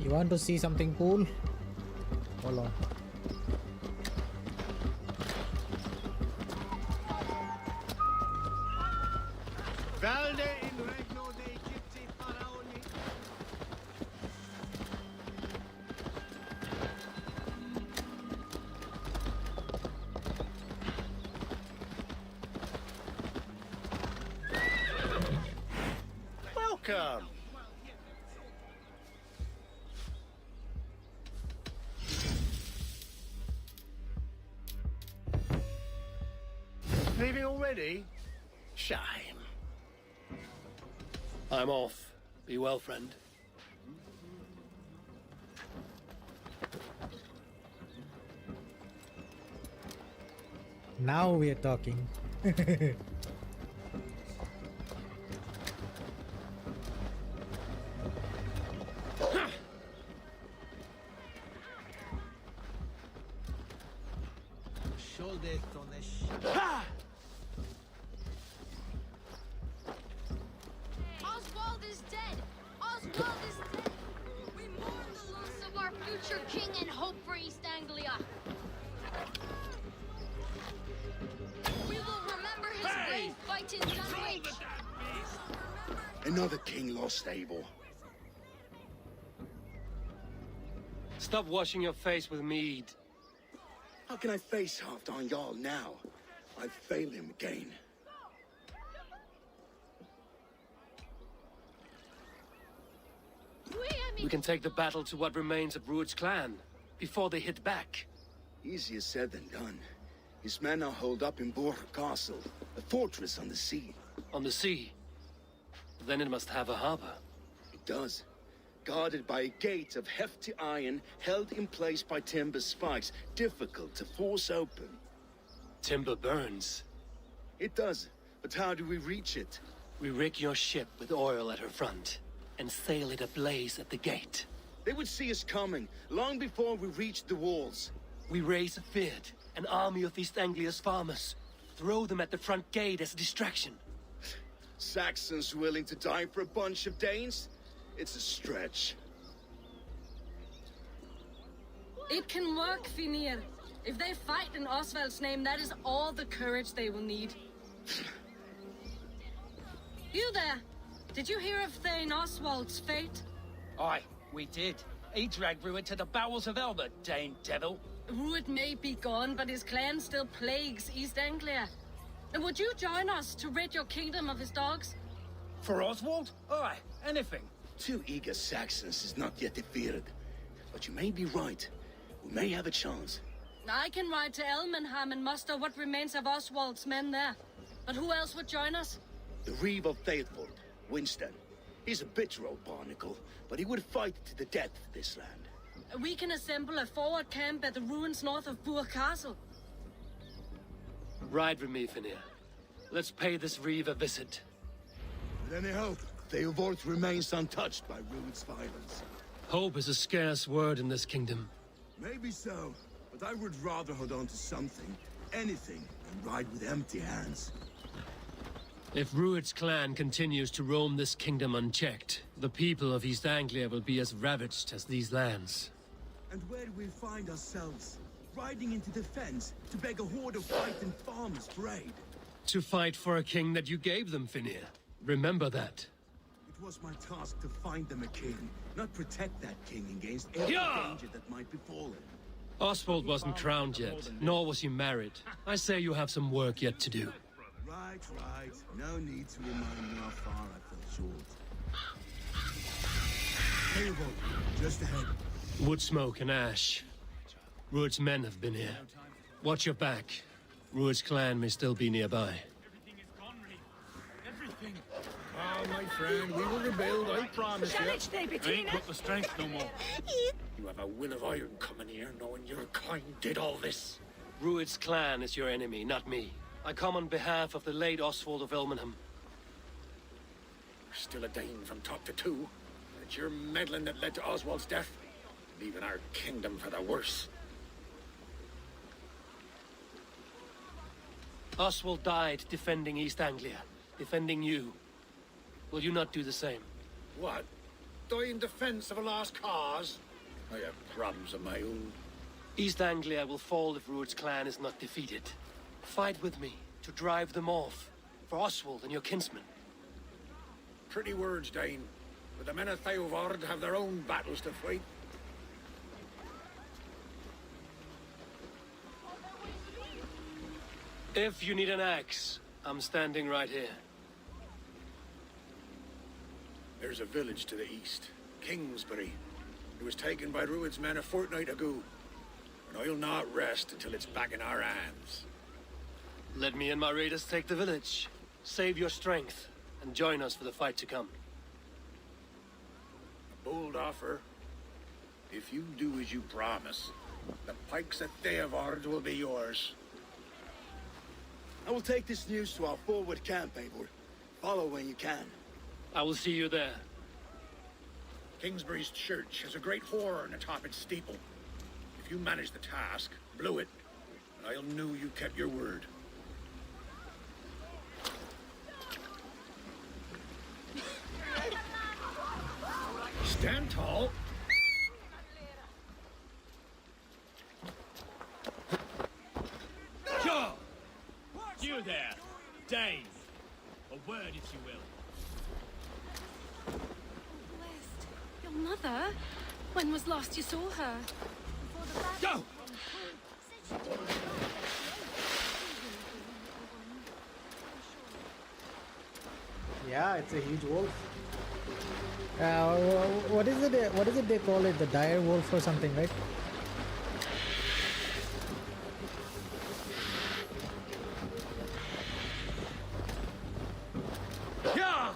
You want to see something cool? Hold on. Valde in regno dei Egypti faraoni. Welcome. Leaving already? Shame. I'm off. Be well, friend. Now we are talking. Oswald is dead! Oswald is dead! We mourn the loss of our future king and hope for East Anglia. We will remember his brave fight in Dunwich. Another king lost, Abel. Stop washing your face with mead. How can I face Halfdan Jarl now? I failed him again. We can take the battle to what remains of Rued's clan, before they hit back. Easier said than done. His men are holed up in Borg Castle, a fortress on the sea. On the sea? Then it must have a harbor. It does. Guarded by a gate of hefty iron, held in place by timber spikes, difficult to force open. Timber burns. It does, but how do we reach it? We rig your ship with oil at her front, and sail it ablaze at the gate. They would see us coming, long before we reached the walls. We raise a Fyrd, an army of East Anglia's farmers. Throw them at the front gate as a distraction. Saxons willing to die for a bunch of Danes? It's a stretch. It can work, Finir. If they fight in Oswald's name, that is all the courage they will need. You there! Did you hear of Thane Oswald's fate? Aye, we did. He dragged Rued to the bowels of Elba, Dane devil. Rued may be gone, but his clan still plagues East Anglia. And would you join us to rid your kingdom of his dogs? For Oswald? Aye, anything. 2 eager Saxons is not yet defeated. But you may be right. We may have a chance. I can ride to Elmenham and muster what remains of Oswald's men there. But who else would join us? The Reeve of Faithful, Winston. He's a bitter old barnacle, but he would fight to the death for this land. We can assemble a forward camp at the ruins north of Burr Castle. Ride with me, Finir. Let's pay this Reeve a visit. With any hope, Theovorth remains untouched by Rued's violence. Hope is a scarce word in this kingdom. Maybe so, but I would rather hold on to something, anything, than ride with empty hands. If Rued's clan continues to roam this kingdom unchecked, the people of East Anglia will be as ravaged as these lands. And where do we find ourselves? Riding into defense to beg a horde of frightened farmers for aid. To fight for a king that you gave them, Finir. Remember that. It was my task to find them a king, not protect that king against any danger that might befall him. Oswald wasn't crowned yet, nor was he married. I say you have some work yet to do. Right. No need to remind me how far I fell short. Theobald, just ahead. Wood smoke and ash. Rued's men have been here. Watch your back. Rued's clan may still be nearby. Ah, my friend, we will rebuild, I promise you. I ain't got the strength no more. You have a will of iron coming here, knowing your kind did all this. Rued's clan is your enemy, not me. I come on behalf of the late Oswald of Elmenham. You're still a Dane from top to two. It's your meddling that led to Oswald's death, leaving our kingdom for the worse. Oswald died defending East Anglia, defending you. Will you not do the same? What? die in defense of a lost cause? I have problems of my own. East Anglia will fall if Rued's clan is not defeated. Fight with me to drive them off, for Oswald and your kinsmen. Pretty words, Dane. But the men of Theovard have their own battles to fight. If you need an axe, I'm standing right here. There's a village to the east, Kingsbury. It was taken by Rued's men a fortnight ago. And I'll not rest until it's back in our hands. Let me and my raiders take the village. Save your strength, and join us for the fight to come. A bold offer. If you do as you promise, the pikes at Theovard will be yours. I will take this news to our forward camp, Eivor. Follow when you can. I will see you there. Kingsbury's church has a great horn atop its steeple. If you manage the task, blow it, I'll know you kept your word. Stand tall. Sure! You there, Dane. A word, if you will. Your mother? When was last you saw her? Go! Yeah, it's a huge wolf. What is it? What is it they call it? The dire wolf or something, right? Yeah!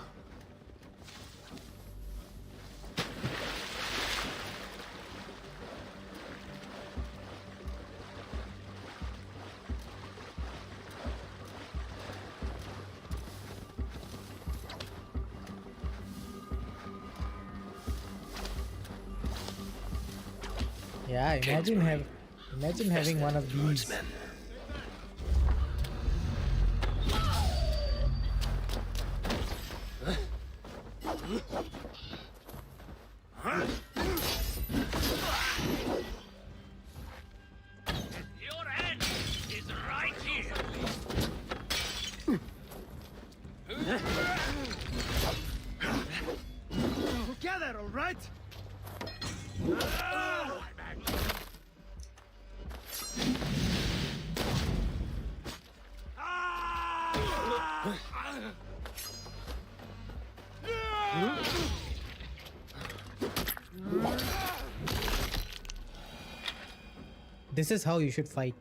Yeah, imagine having one of these. Your end is right here. Together, all right? This is how you should fight.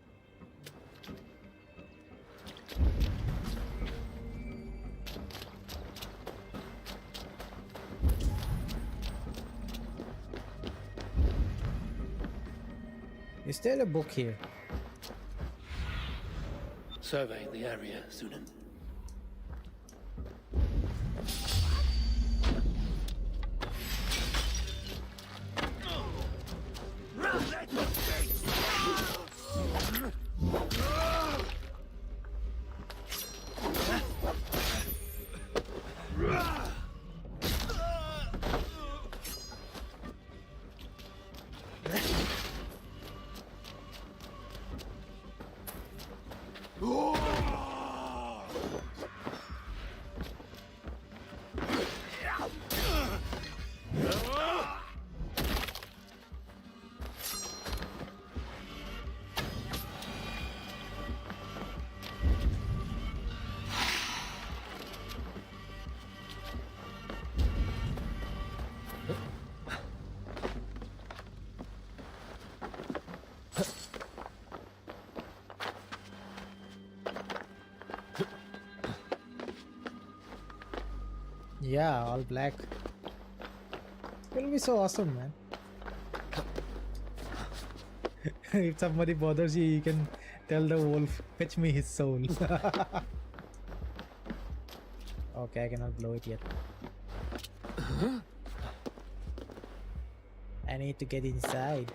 Is there a book here? Survey the area, Sunan. Yeah, all black. It'll be so awesome, man. If somebody bothers you, you can tell the wolf, fetch me his soul. Okay, I cannot blow it yet. I need to get inside.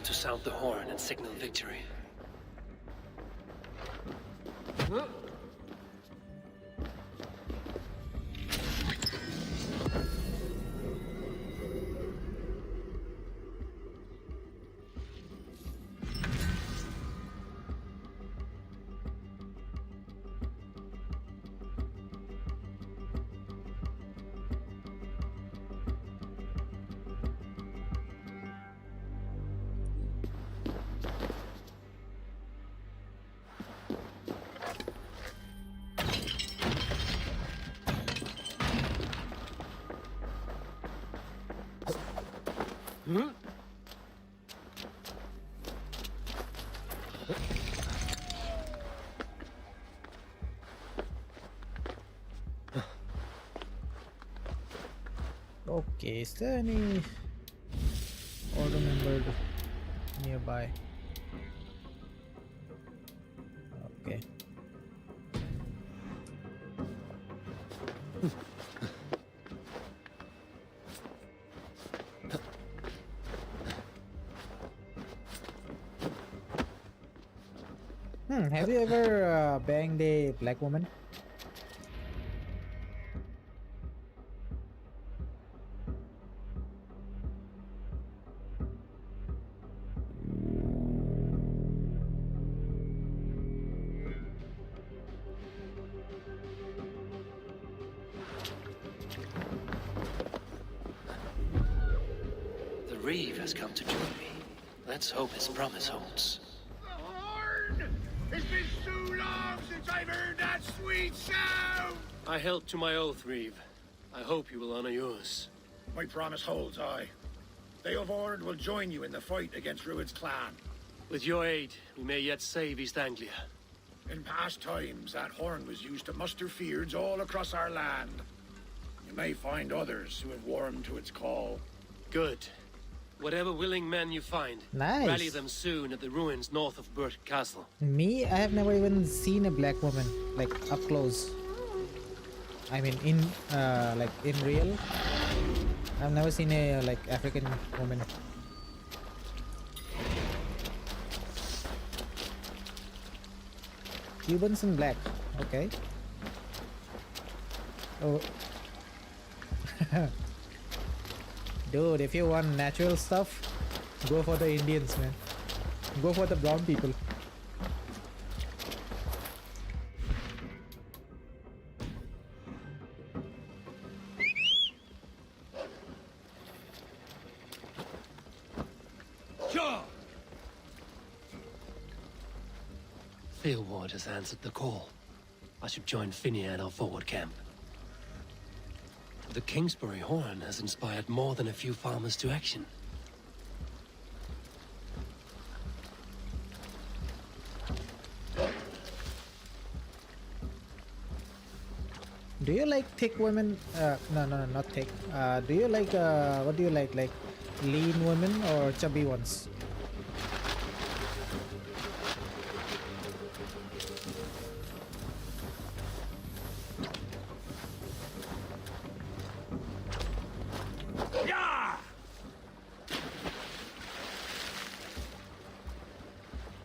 time to sound the horn and signal victory. Okay, is there any order member nearby? Okay. Have you ever banged a black woman? The Reeve has come to join me. Let's hope his promise holds. It's been too long since I've heard that sweet sound! I held to my oath, Reeve. I hope you will honor yours. My promise holds, aye. They of Ord will join you in the fight against Rued's clan. With your aid, we may yet save East Anglia. In past times, that horn was used to muster fyrds all across our land. You may find others who have warmed to its call. Good. Whatever willing men you find, Nice. rally them soon at the ruins north of Burt Castle. Me, I have never even seen a black woman like up close. I mean, in like in real, I've never seen a like African woman. Cubans in black, okay. Oh. Dude, if you want natural stuff, go for the Indians, man. Go for the brown people. Field Ward has answered the call. I should join Finney at our forward camp. The Kingsbury horn has inspired more than a few farmers to action. Do you like thick women? No, not thick. Do you like, what do you like lean women or chubby ones?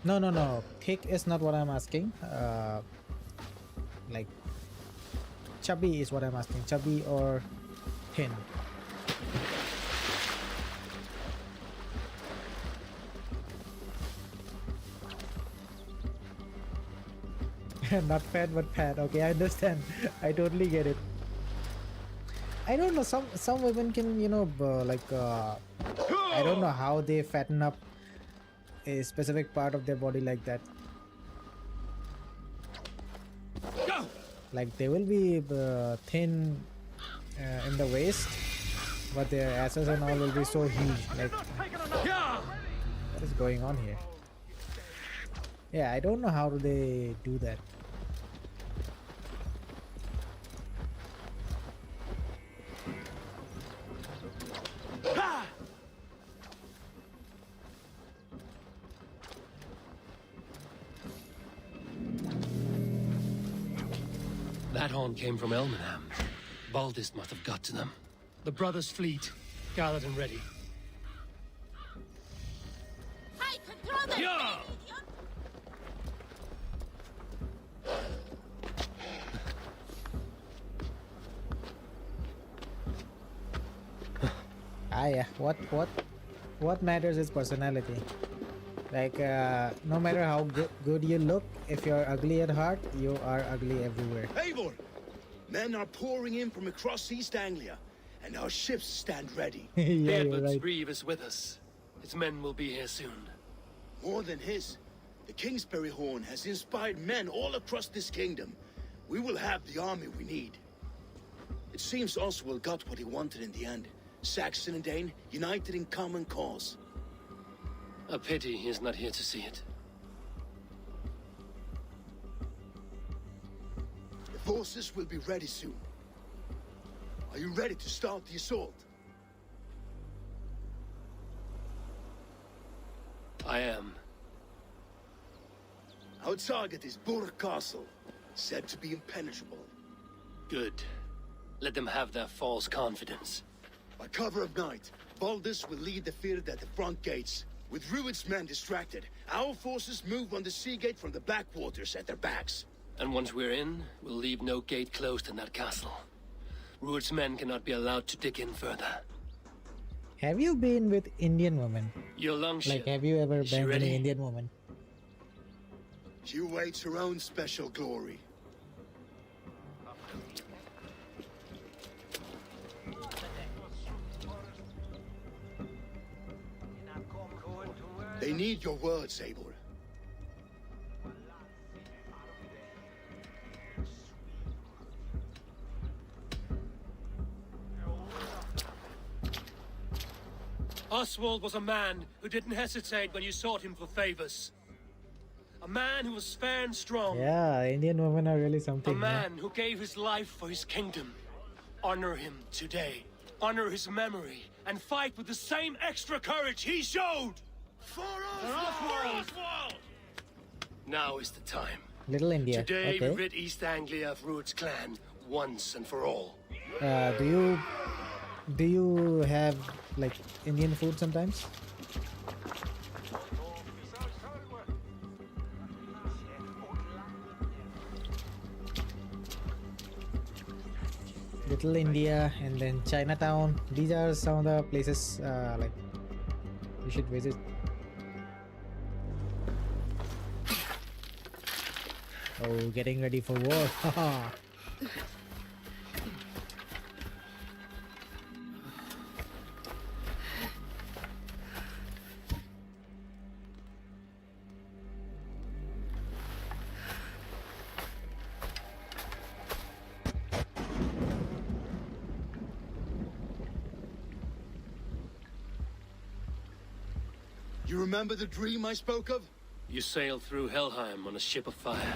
No. Thick is not what I'm asking. Like chubby is what I'm asking. Chubby or thin? Not fat but fat. Okay, I understand. I totally get it. I don't know. Some women can, you know, I don't know how they fatten up a specific part of their body like that. Like they will be thin in the waist, but their asses and all will be so huge. Like, what is going on here? Yeah, I don't know how do they do that. That horn came from Elmenham. Baldist must have got to them. The brothers' fleet, gathered and ready. Yeah! Yeah. What matters is personality. Like, no matter how good you look, if you're ugly at heart, you are ugly everywhere. Eivor! Men are pouring in from across East Anglia, and our ships stand ready. Yeah, you're Edward's right. Reeve is with us. His men will be here soon. More than his, the Kingsbury Horn has inspired men all across this kingdom. We will have the army we need. It seems Oswald got what he wanted in the end. Saxon and Dane united in common cause. A pity he is not here to see it. The forces will be ready soon. Are you ready to start the assault? I am. Our target is Burg Castle, said to be impenetrable. Good. Let them have their false confidence. By cover of night, Baldus will lead the field at the front gates. With Rued's men distracted, our forces move on the sea gate from the backwaters at their backs. And once we're in, we'll leave no gate closed in that castle. Rued's men cannot be allowed to dig in further. Have you been with Indian women? Your longship. Like, have you ever Is she been with an ready? Indian woman? She waits her own special glory. They need your words, Eivor. Oswald was a man who didn't hesitate when you sought him for favors. A man who was fair and strong. Yeah, Indian women are really A something. man who gave his life for his kingdom. Honor him today. Honor his memory. And fight with the same extra courage he showed! For Oswald! Now is the time. Little India. Today Okay. we rid East Anglia of Rued's clan, once and for all. Do you have like Indian food sometimes? Little India and then Chinatown. These are some of the places like you should visit. Oh, getting ready for war. Haha. You remember the dream I spoke of? You sailed through Helheim on a ship of fire.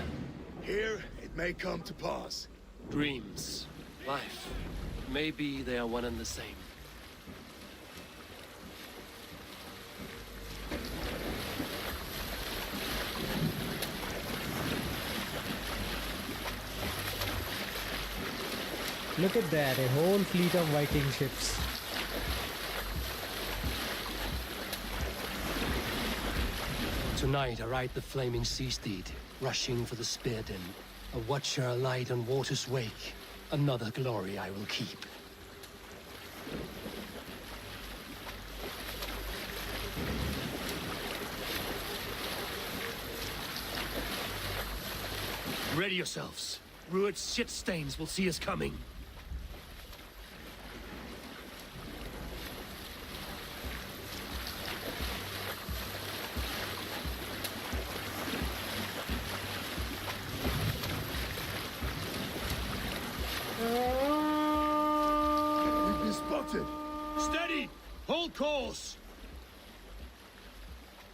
Here, it may come to pass. Dreams, life, maybe they are one and the same. Look at that, a whole fleet of Viking ships. Tonight I ride the flaming sea steed, rushing for the spear den. A watcher alight on water's wake. Another glory I will keep. Ready yourselves. Rued's shit stains will see us coming. We've been spotted. Steady! Hold course!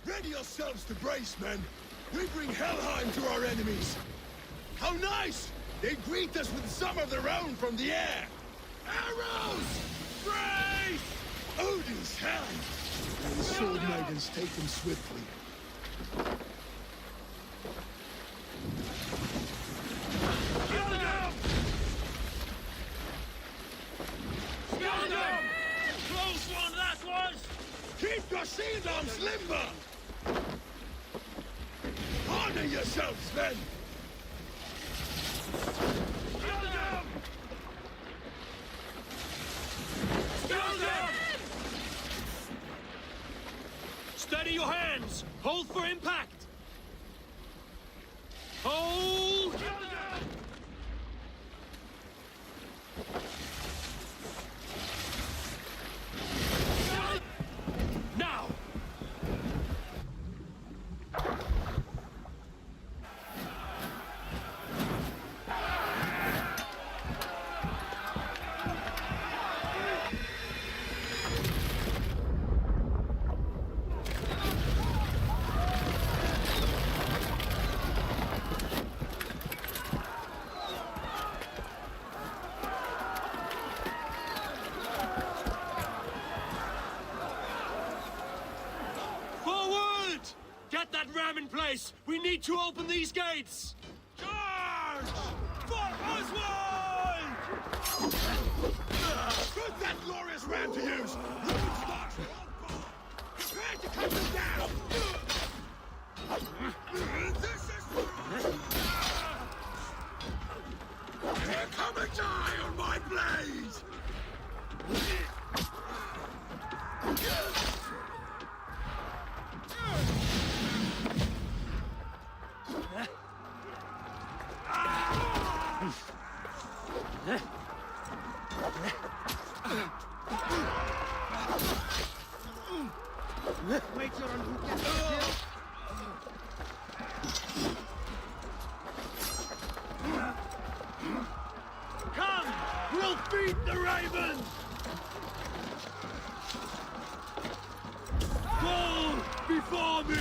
Ready yourselves to brace, men. We bring Helheim to our enemies. How nice! They greet us with some of their own from the air. Arrows! Brace! Odin's hand! And the sword maidens take them swiftly. Kill them! Kill them! Close one, that was! Keep your shield arms limber! Steady yourselves, men! Steady your hands! Hold for impact! Hold! Now! Forward! Get that ram in place! We need to open these gates! Charge! For Oswald! Put that glorious ram to use! Ruin's march! Prepare to cut them down! This is here, come and die on my blade! Wait till who gets the kill. Come! We'll feed the raven! Go before me!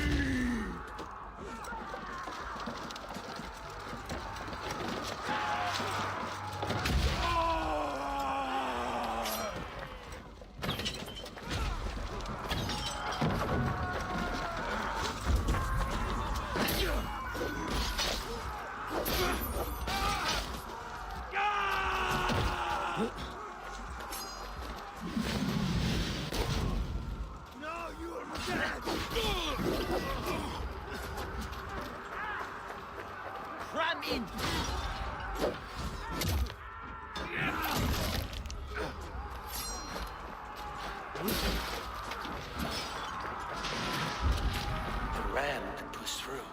Ram in! The ram can push through.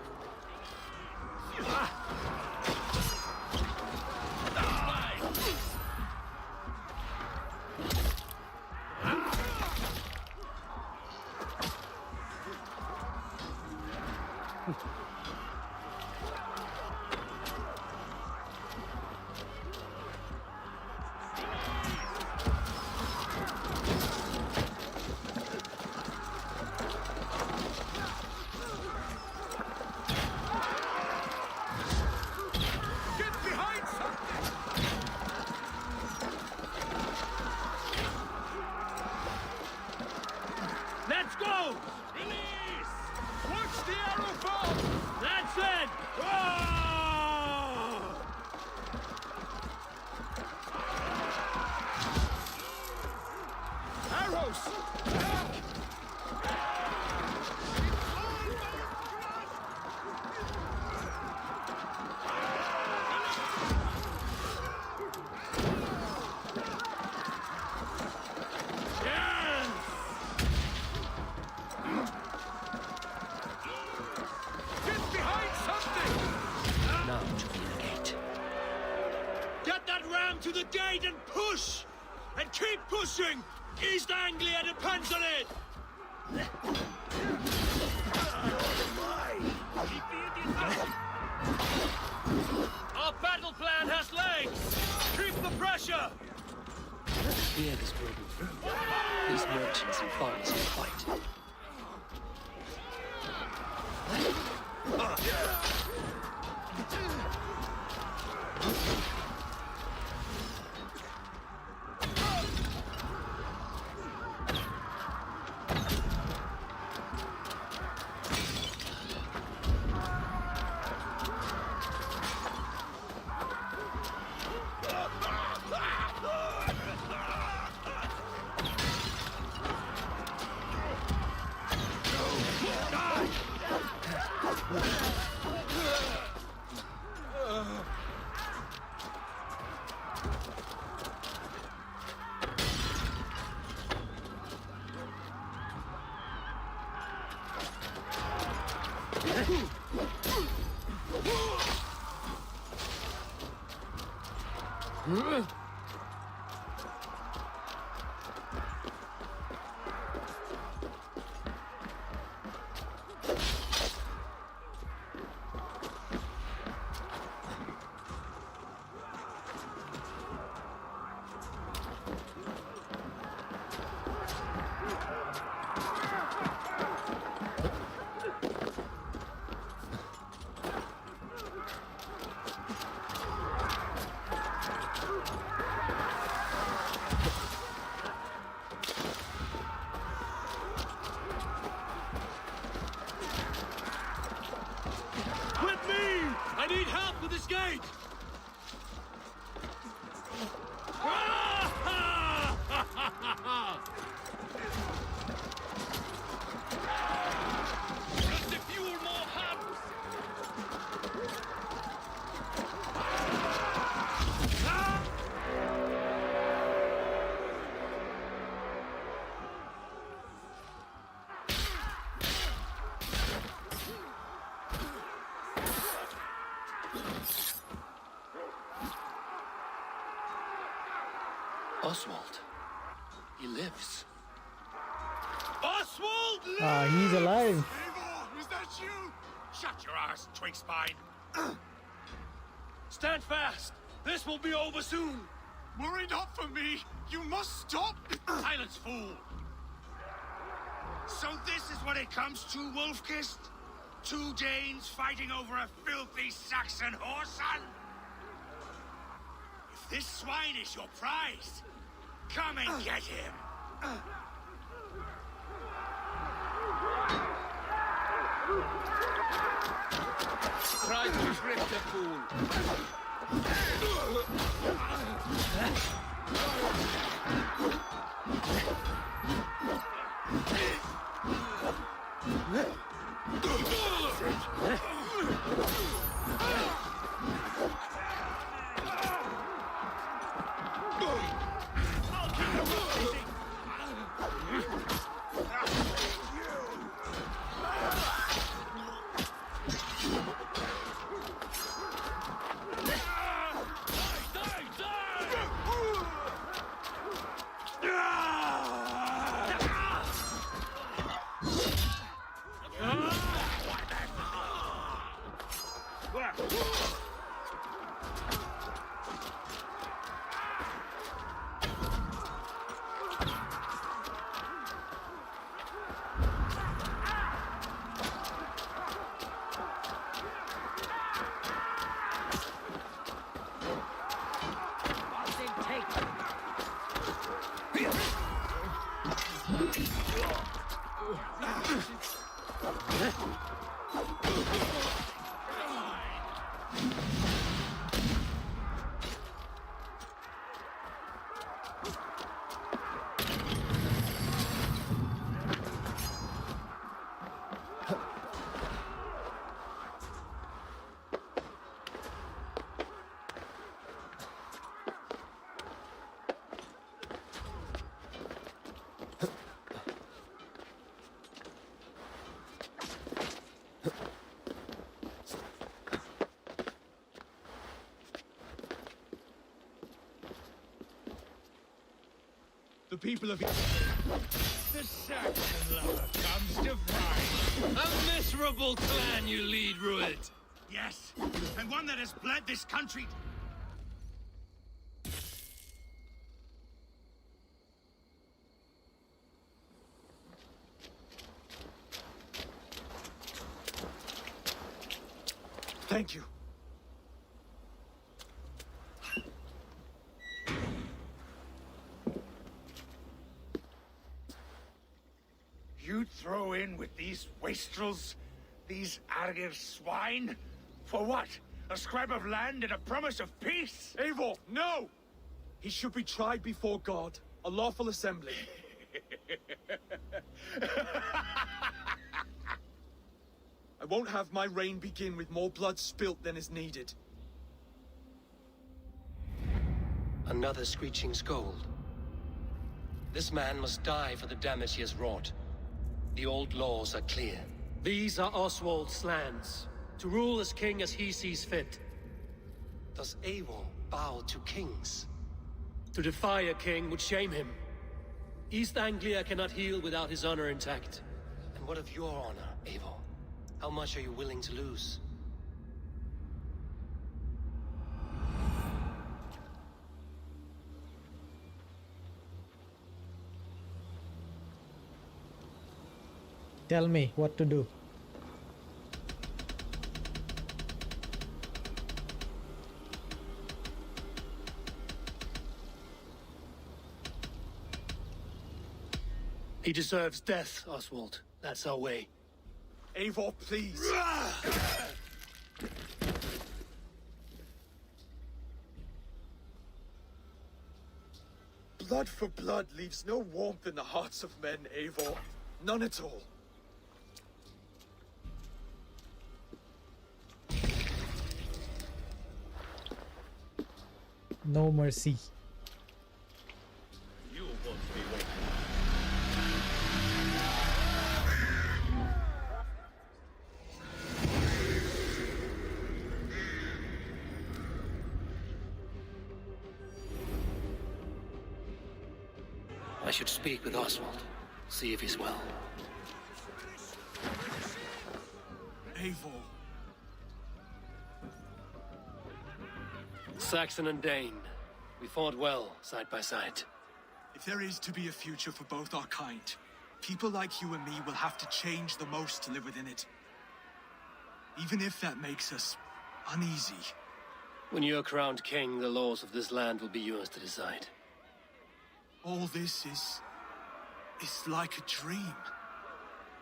Let's go! Release! Watch the arrow fall! That's it! Arrows! Now to the gate. Get that ram to the gate and push! And keep pushing! East Anglia depends on it! Our battle plan has legs! Keep the pressure! Beard is broken through. These merchants and farmers can fight. With me! I need help with this gate! Just a few more hands! Oswald. He lives. Oswald! Ah, he's alive. Eivor, is that you? Shut your arse, twig spine. Stand fast! This will be over soon! Worry not for me. You must stop. Silence, fool! So this is what it comes to, Wolfkist? Two Danes fighting over a filthy Saxon whoreson? If this swine is your prize, come and get him. Try to trick the fool! The people of... The Saxon lover comes to find a miserable clan you lead, Rued. Yes, and one that has bled this country. Thank you. You throw in with these wastrels, these Argir swine? For what? A scrap of land and a promise of peace? Eivor, no! He should be tried before God, a lawful assembly. I won't have my reign begin with more blood spilt than is needed. Another screeching scold. This man must die for the damage he has wrought. The old laws are clear. These are Oswald's lands, to rule as king as he sees fit. Does Eivor bow to kings. To defy a king would shame him. East Anglia cannot heal without his honor intact. And what of your honor, Eivor? How much are you willing to lose? Tell me what to do. He deserves death, Oswald. That's our way. Eivor, please. Blood for blood leaves no warmth in the hearts of men, Eivor. None at all. No mercy. You won't be waiting. I should speak with Oswald. See if he's well. Eivor. Saxon and Dane. We fought well, side by side. If there is to be a future for both our kind, people like you and me will have to change the most to live within it. Even if that makes us uneasy. When you're crowned king, the laws of this land will be yours to decide. All this is like a dream.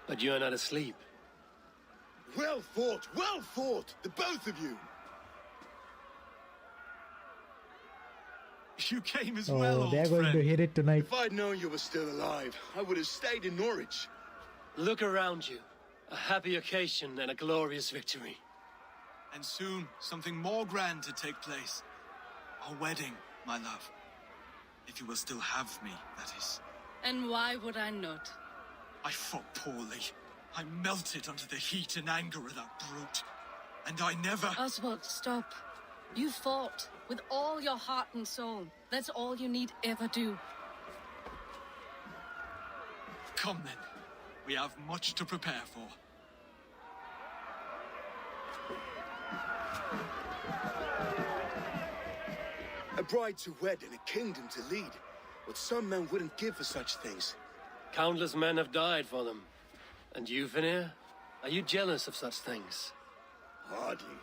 But you're not asleep. Well fought! Well fought! The both of you! You came as Oh, well, old they're going friend. to hit it tonight. If I'd known you were still alive, I would have stayed in Norwich. Look around you. A happy occasion and a glorious victory. And soon, something more grand to take place. Our wedding, my love. If you will still have me, that is. And why would I not? I fought poorly. I melted under the heat and anger of that brute. And I never... Oswald, stop. You fought with all your heart and soul. That's all you need ever do. Come then. We have much to prepare for. A bride to wed and a kingdom to lead. What some men wouldn't give for such things. Countless men have died for them. And you, Vanir? Are you jealous of such things? Hardly.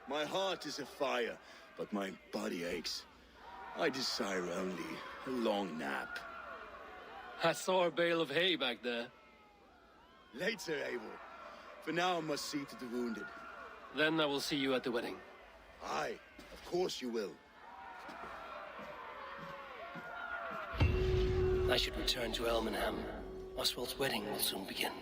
My heart is afire, but my body aches. I desire only a long nap. I saw a bale of hay back there. Later, Eivor. For now, I must see to the wounded. Then I will see you at the wedding. Aye, of course you will. I should return to Elmenham. Oswald's wedding will soon begin.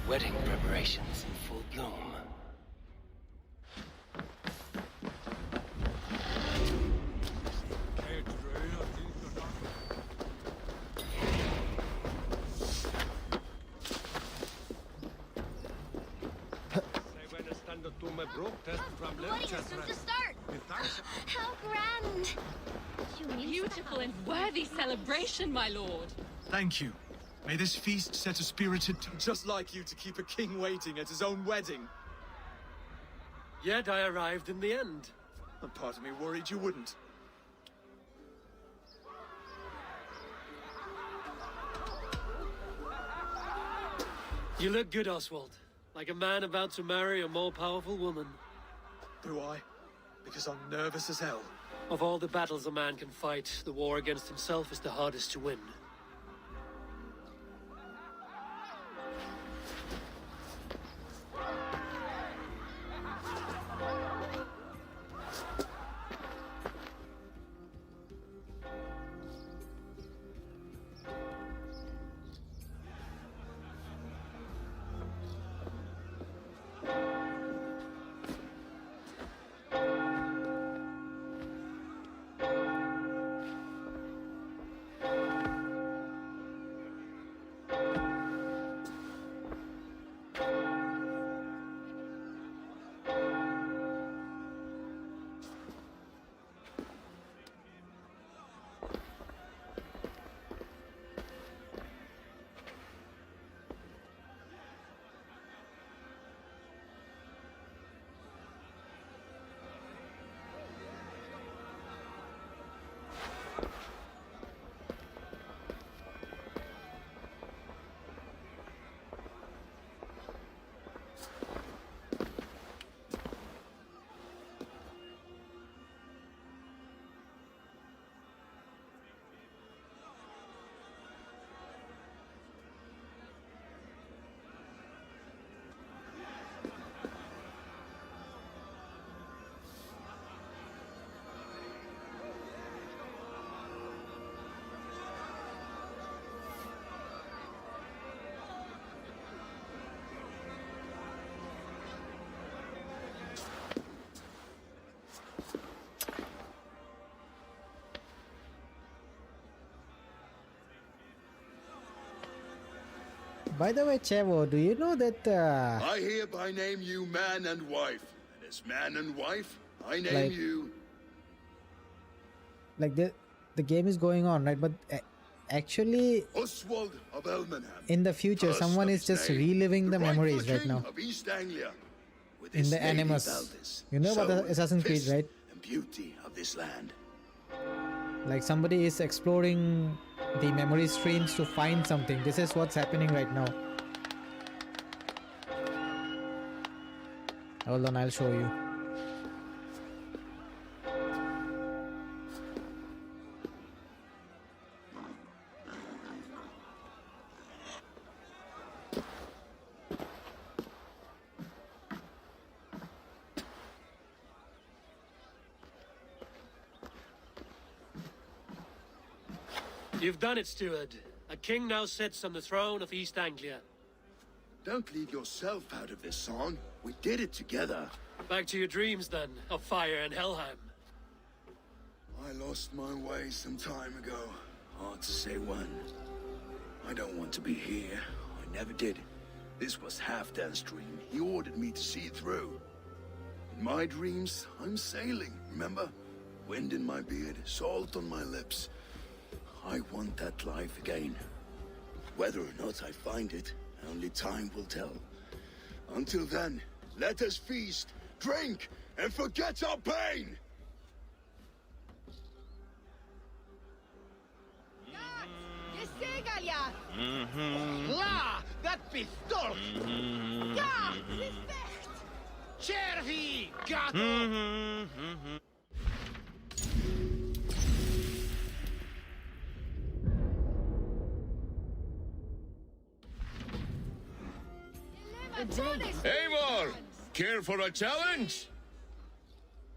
Wedding preparations in full bloom. The wedding is soon to start. How grand. Beautiful and worthy celebration, my lord. Thank you. May this feast set a spirited... Just like you to keep a king waiting at his own wedding. Yet I arrived in the end. A part of me worried you wouldn't. You look good, Oswald. Like a man about to marry a more powerful woman. Do I? Because I'm nervous as hell. Of all the battles a man can fight, the war against himself is the hardest to win. By the way, Chevo, do you know that I hereby name you man and wife. And as man and wife, I name Like- you... like the game is going on, right? But actually, Oswald of Elmenham. in the future, First someone of is his just name, reliving the rightful memories right king now of East Anglia, with in his the lady Animus. Valdis, You know about the soul, Assassin's Creed, fist, right? and beauty of this land. Like somebody is exploring the memory streams to find something. This is what's happening right now. Hold on, I'll show you. You've done it, steward. A king now sits on the throne of East Anglia. Don't leave yourself out of this song. We did it together. Back to your dreams, then, of fire and Helheim. I lost my way some time ago. Hard to say when. I don't want to be here. I never did. This was Halfdan's dream. He ordered me to see it through. In my dreams, I'm sailing, remember? Wind in my beard, salt on my lips. I want that life again. Whether or not I find it, only time will tell. Until then, let us feast, drink, and forget our pain! La! Dat pistol! Ja, respect! Cervi! Gato! Eivor! Care for a challenge?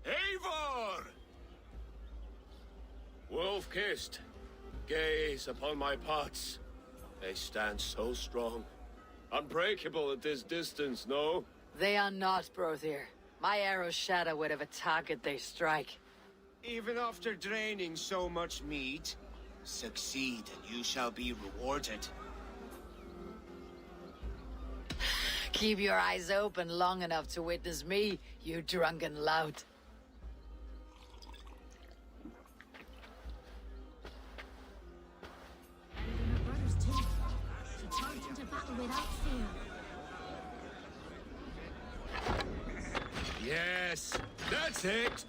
Eivor! Wolf-kissed, gaze upon my pots. They stand so strong. Unbreakable at this distance, no? They are not, Brothir. My arrows shatter whatever target they strike. Even after draining so much meat, succeed and you shall be rewarded. Keep your eyes open long enough to witness me, you drunken lout. My brother's too. To charge into battle without fear. Yes, that's it!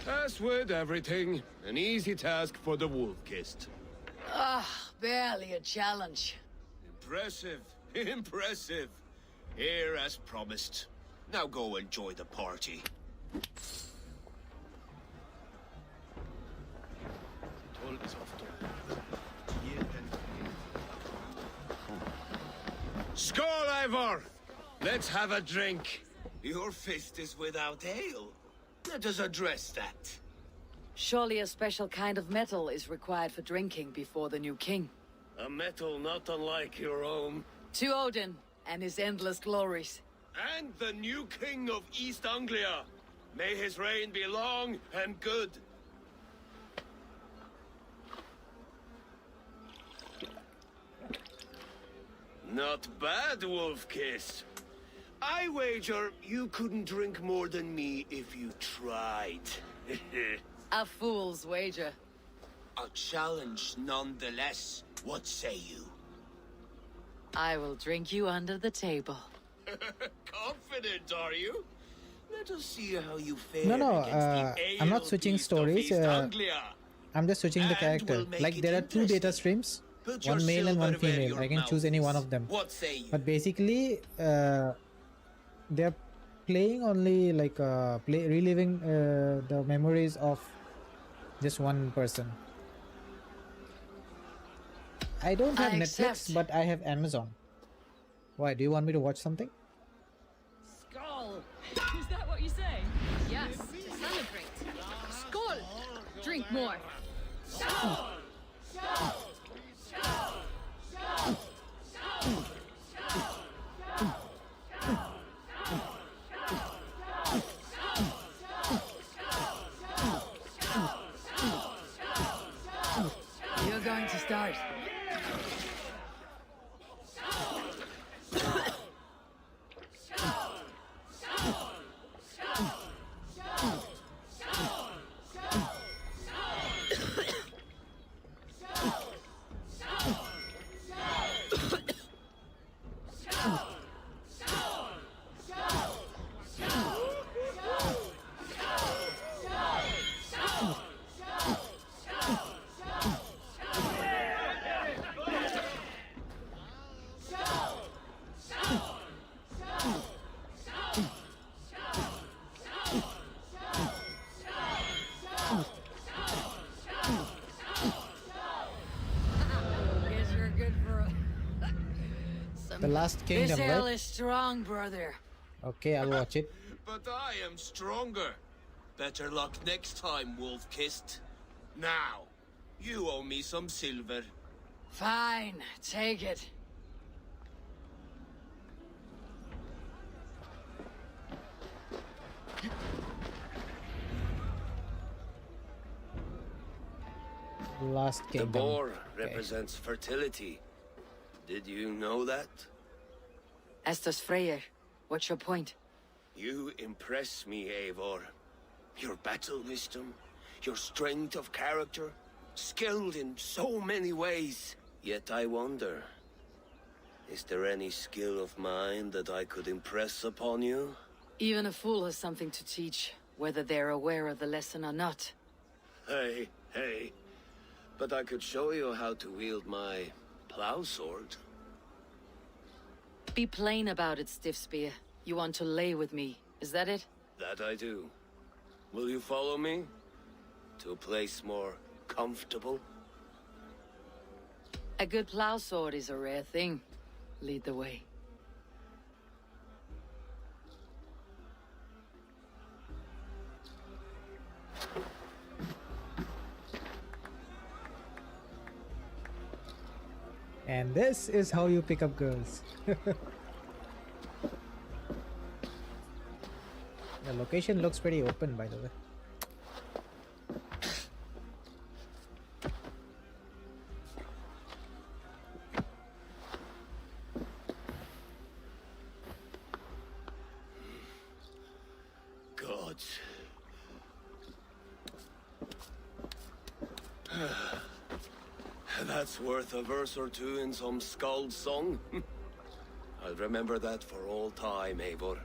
As with everything, an easy task for the wolf-kissed. Ah, barely a challenge. Impressive, impressive. Here as promised. Now go enjoy the party. Skål, Eivor! Let's have a drink. Your fist is without ale. Let us address that. Surely a special kind of metal is required for drinking before the new king. A metal not unlike your own. To Odin and his endless glories. And the new king of East Anglia. May his reign be long and good. Not bad, Wolf-Kiss. I wager you couldn't drink more than me if you tried. A fool's wager. A challenge nonetheless. What say you? I will drink you under the table. Confident, are you? Let us see how you fare No, against the I'm not ale switching beast of stories. East Anglia. I'm just switching the And character. we'll make Like it there are two data streams, Put your one male and one silver where female. your I can mouth choose any is. one of them. What say you? But basically, they're playing only like reliving the memories of just one person. I don't have I Netflix, accept. but I have Amazon. Why? Do you want me to watch something? Skull! Is that what you say? Yes, to celebrate. Skål! Drink more. You're going to Last Kingdom, This ale right? is strong, brother. Okay, I'll watch it. But I am stronger. Better luck next time, wolf-kissed. Now, you owe me some silver. Fine, take it. Last The Kingdom. boar Okay. represents fertility. Did you know that? As does Freyr. What's your point? You impress me, Eivor. Your battle wisdom, your strength of character, skilled in so many ways. Yet I wonder, is there any skill of mine that I could impress upon you? Even a fool has something to teach, whether they're aware of the lesson or not. Hey, hey. But I could show you how to wield my plow sword. Be plain about it, Stiff Spear. You want to lay with me, is that it? That I do. Will you follow me? To a place more comfortable? A good plow sword is a rare thing. Lead the way. And this is how you pick up girls. The location looks pretty open, by the way. Gods. That's worth a verse or two in some skald's song. I'll remember that for all time, Eivor.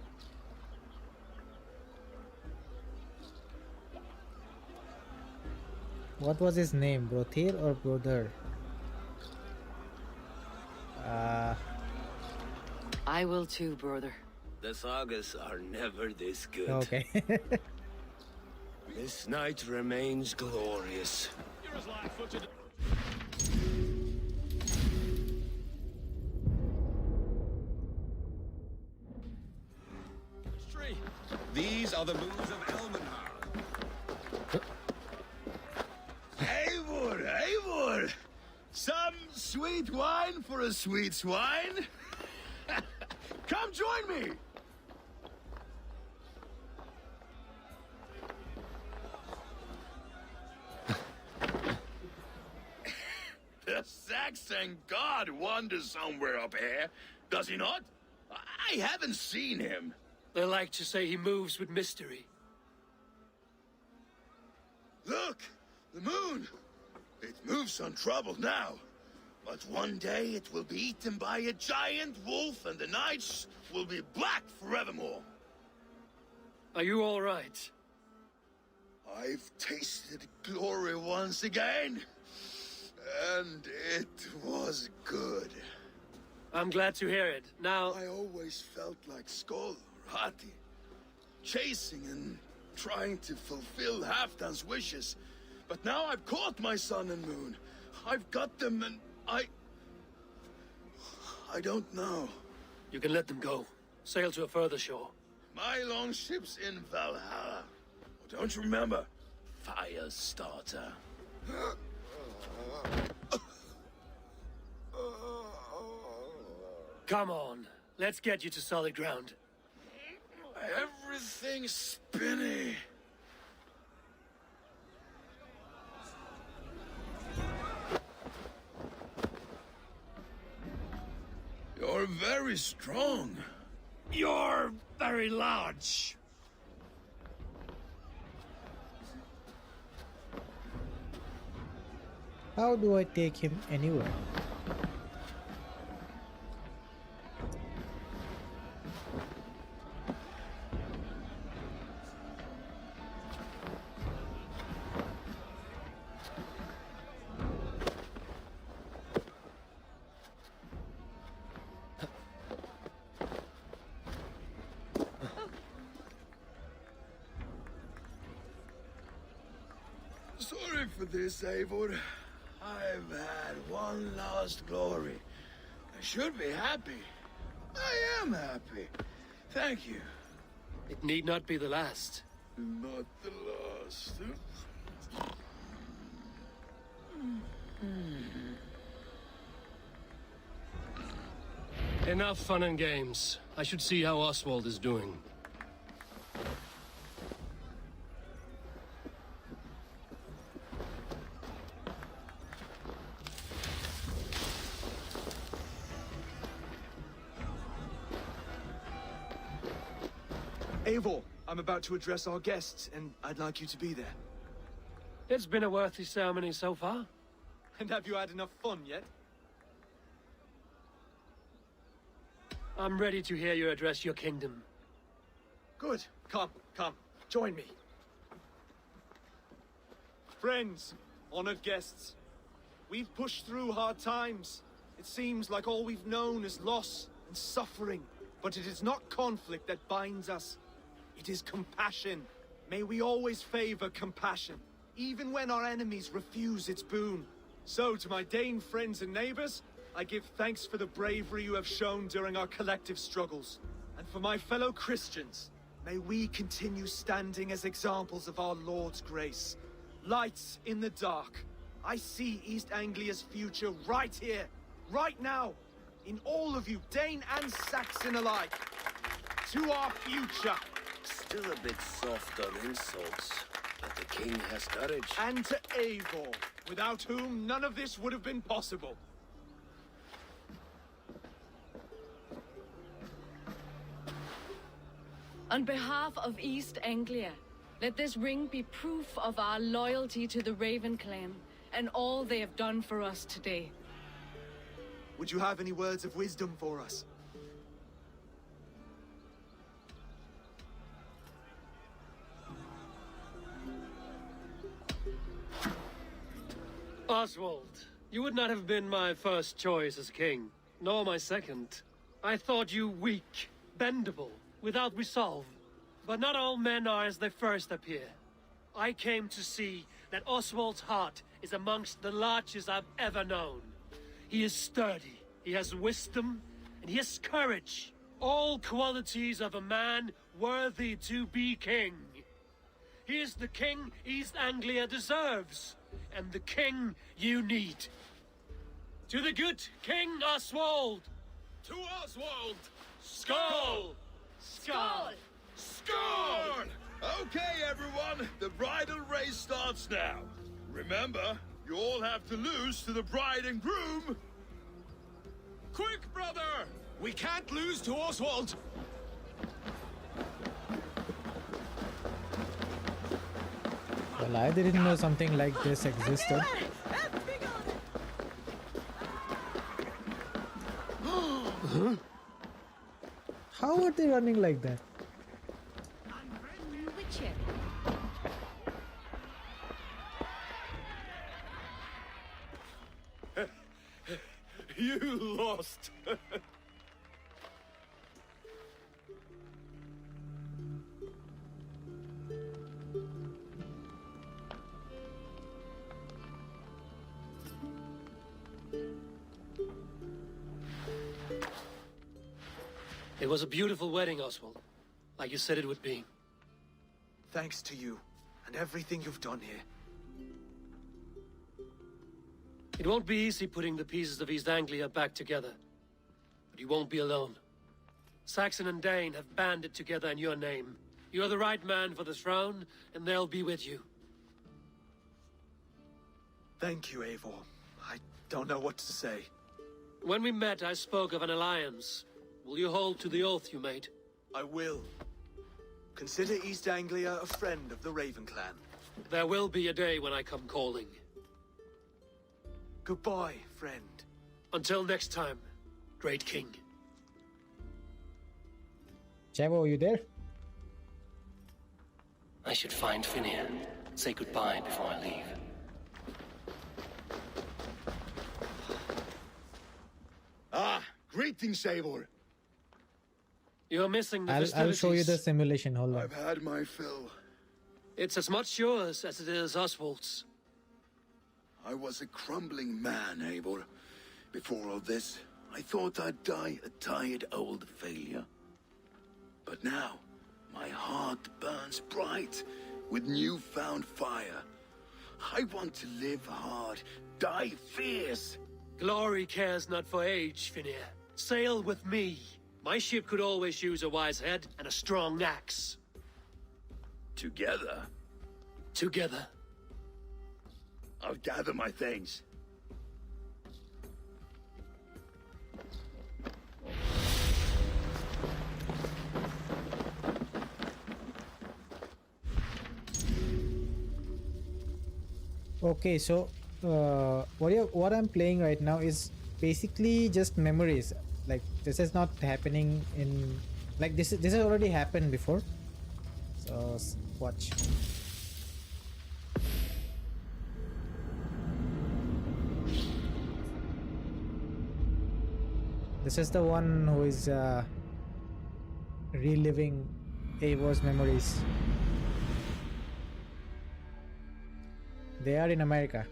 What was his name? Brothir or Brother? I will too, brother. The sagas are never this good. Okay. This night remains glorious. You're as light-footed. These are the moves of Elmenhar. Eivor, Eivor! Some sweet wine for a sweet swine? Come join me! The Saxon god wanders somewhere up here, does he not? I haven't seen him. They like to say he moves with mystery. Look! The moon! It moves untroubled now. But one day it will be eaten by a giant wolf and the nights will be black forevermore. Are you all right? I've tasted glory once again. And it was good. I'm glad to hear it. Now... I always felt like Skoll, Rati. Chasing and trying to fulfill Halfdan's wishes. But now I've caught my sun and moon. I've got them and I don't know. You can let them go. Sail to a further shore. My longship's in Valhalla. Don't you remember? Firestarter. Come on. Let's get you to solid ground. Everything's spinny. You're very strong. You're very large. How do I take him anywhere? Sorry for this, Eivor. I've had one last glory. I should be happy, I am happy. Thank you. It need not be the last. Not the last. Enough fun and games. I should see how Oswald is doing. Eivor, I'm about to address our guests, and I'd like you to be there. It's been a worthy ceremony so far. And have you had enough fun yet? I'm ready to hear you address your kingdom. Good. Come, join me. Friends, honored guests, we've pushed through hard times. It seems like all we've known is loss and suffering, but it is not conflict that binds us. It is compassion. May we always favor compassion, even when our enemies refuse its boon. So, to my Dane friends and neighbors, I give thanks for the bravery you have shown during our collective struggles. And for my fellow Christians, may we continue standing as examples of our Lord's grace. Lights in the dark. I see East Anglia's future right here, right now, in all of you, Dane and Saxon alike. To our future. Still a bit soft on insults, but the king has courage. And to Eivor, without whom none of this would have been possible. On behalf of East Anglia, let this ring be proof of our loyalty to the Raven clan and all they have done for us today. Would you have any words of wisdom for us? Oswald, you would not have been my first choice as king, nor my second. I thought you weak, bendable, without resolve. But not all men are as they first appear. I came to see that Oswald's heart is amongst the largest I've ever known. He is sturdy, he has wisdom, and he has courage. All qualities of a man worthy to be king. He is the king East Anglia deserves, and the king you need. To the good King Oswald! To Oswald! Skull! Skull! Score! Okay, everyone, the bridal race starts now. Remember, you all have to lose to the bride and groom. Quick, brother! We can't lose to Oswald! Well, I didn't know something like this existed. How are they running like that? You lost. It was a beautiful wedding, Oswald. Like you said it would be. Thanks to you, and everything you've done here. It won't be easy putting the pieces of East Anglia back together. But you won't be alone. Saxon and Dane have banded together in your name. You're the right man for the throne, and they'll be with you. Thank you, Eivor. I don't know what to say. When we met, I spoke of an alliance. Will you hold to the oath you made? I will. Consider East Anglia a friend of the Raven clan. There will be a day when I come calling. Goodbye, friend. Until next time, great king. Chavo, are you there? I should find Finian. Say goodbye before I leave. Ah, greetings, Eivor. You're missing the I'll festivities. show you the simulation. Hold on. I've had my fill. It's as much yours as it is Oswald's. I was a crumbling man, Eivor. Before all this, I thought I'd die a tired old failure. But now, my heart burns bright with newfound fire. I want to live hard, die fierce. Glory cares not for age, Finir. Sail with me. My ship could always use a wise head and a strong axe. Together? Together. I'll gather my things. Okay, so what I'm playing right now is basically just memories. Like this is not happening in like this has already happened before. So watch. This is the one who is reliving Eivor's memories. They are in America.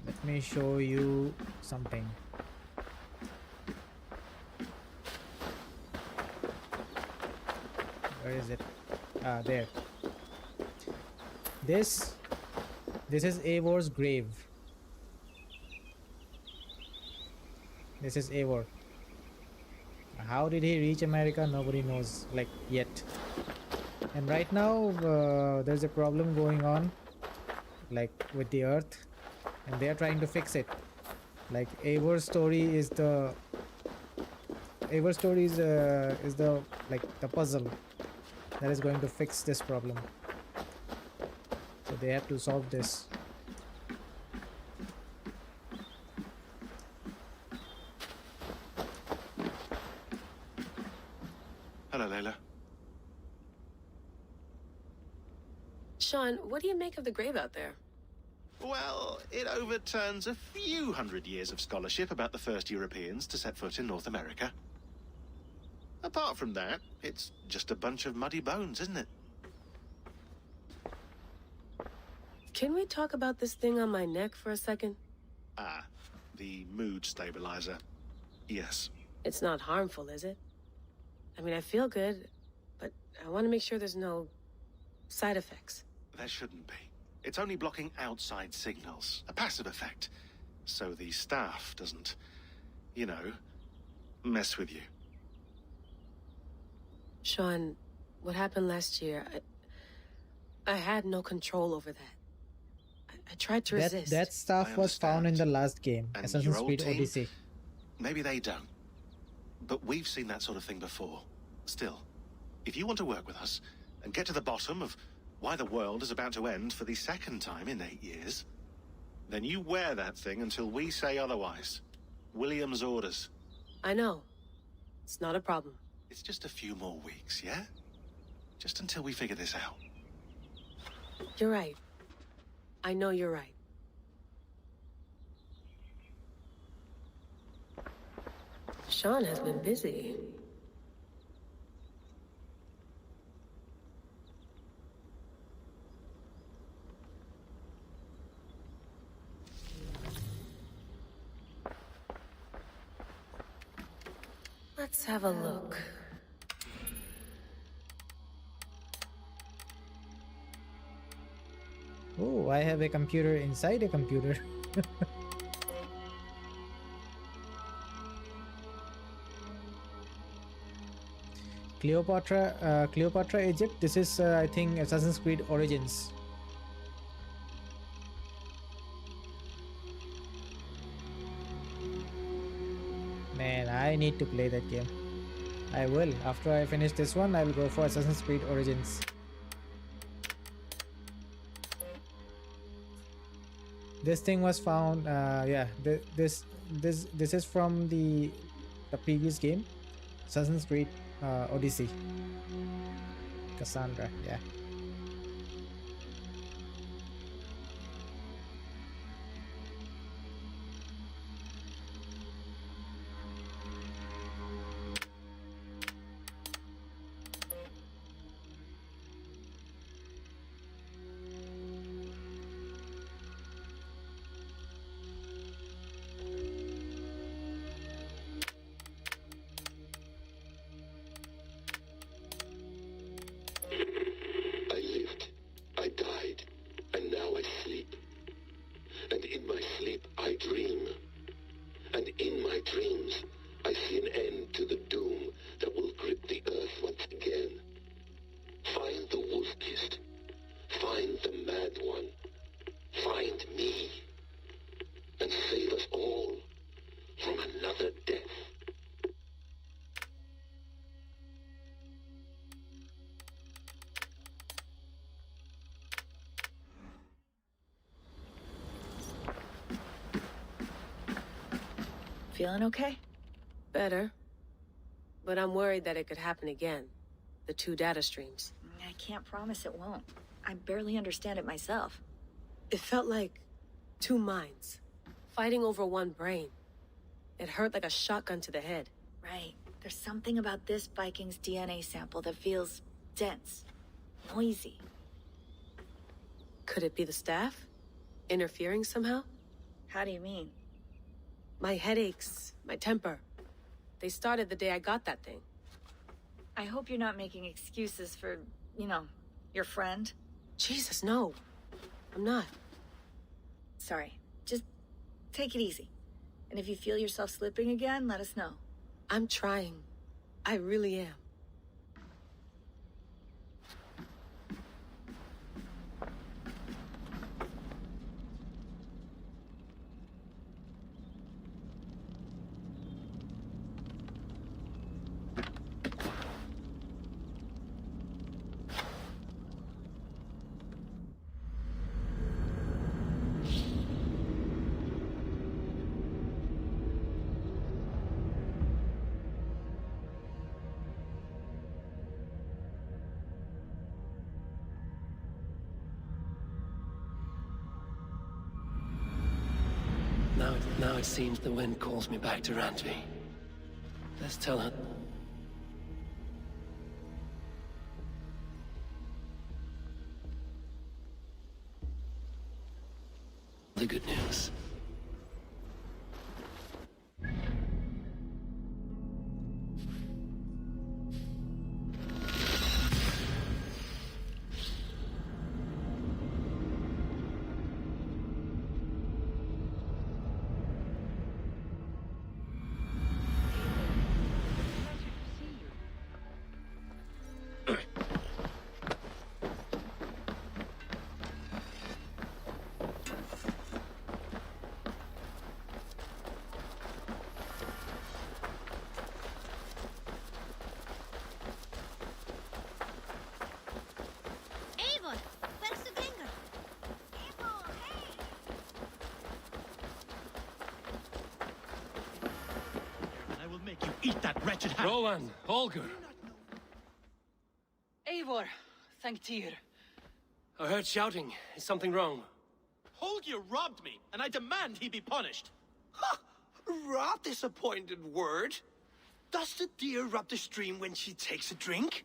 Let me show you something. Where is it? Ah, there. This is Eivor's grave. This is Eivor. How did he reach America? Nobody knows, like, yet. And right now there's a problem going on, like, with the Earth, and they are trying to fix it. Like, Eivor's story is the like the puzzle that is going to fix this problem. So they have to solve this. Hello, Layla. Sean, what do you make of the grave out there? Well, it overturns a few hundred years of scholarship about the first Europeans to set foot in North America. Apart from that, it's just a bunch of muddy bones, isn't it? Can we talk about this thing on my neck for a second? Ah, the mood stabilizer. Yes. It's not harmful, is it? I mean, I feel good, but I want to make sure there's no side effects. There shouldn't be. It's only blocking outside signals, a passive effect, so the staff doesn't, you know, mess with you. Sean, what happened last year, I had no control over that. I tried to resist. That stuff was found in the last game, And Assassin's your old Creed team? Odyssey. Maybe they don't. But we've seen that sort of thing before. Still, if you want to work with us and get to the bottom of why the world is about to end for the second time in 8 years, then you wear that thing until we say otherwise. William's orders. I know. It's not a problem. It's just a few more weeks, yeah? Just until we figure this out. You're right. I know you're right. Sean has been busy. Let's have a look. Oh, I have a computer inside a computer. Cleopatra, Egypt. This is, I think, Assassin's Creed Origins. Man, I need to play that game. I will. After I finish this one, I will go for Assassin's Creed Origins. This thing was found. Yeah, this is from the previous game, Assassin's Creed Odyssey. Cassandra. Yeah. Find the Mad One. Find me. And save us all from another death. Feeling okay? Better. But I'm worried that it could happen again. The 2 data streams. I can't promise it won't. I barely understand it myself. It felt like 2 minds, fighting over 1 brain. It hurt like a shotgun to the head. Right. There's something about this Viking's DNA sample that feels dense, noisy. Could it be the staff? Interfering somehow? How do you mean? My headaches, my temper. They started the day I got that thing. I hope you're not making excuses for, you know, your friend. Jesus, no. I'm not. Sorry. Just take it easy. And if you feel yourself slipping again, let us know. I'm trying. I really am. Now it seems the wind calls me back to Randvi. Let's tell her. The good news. Eat that wretched hat! Rowan! Holger! Eivor, thank Tyr. I heard shouting. Is something wrong? Holger robbed me, and I demand he be punished. Ha! Raw disappointed word. Does the deer rub the stream when she takes a drink?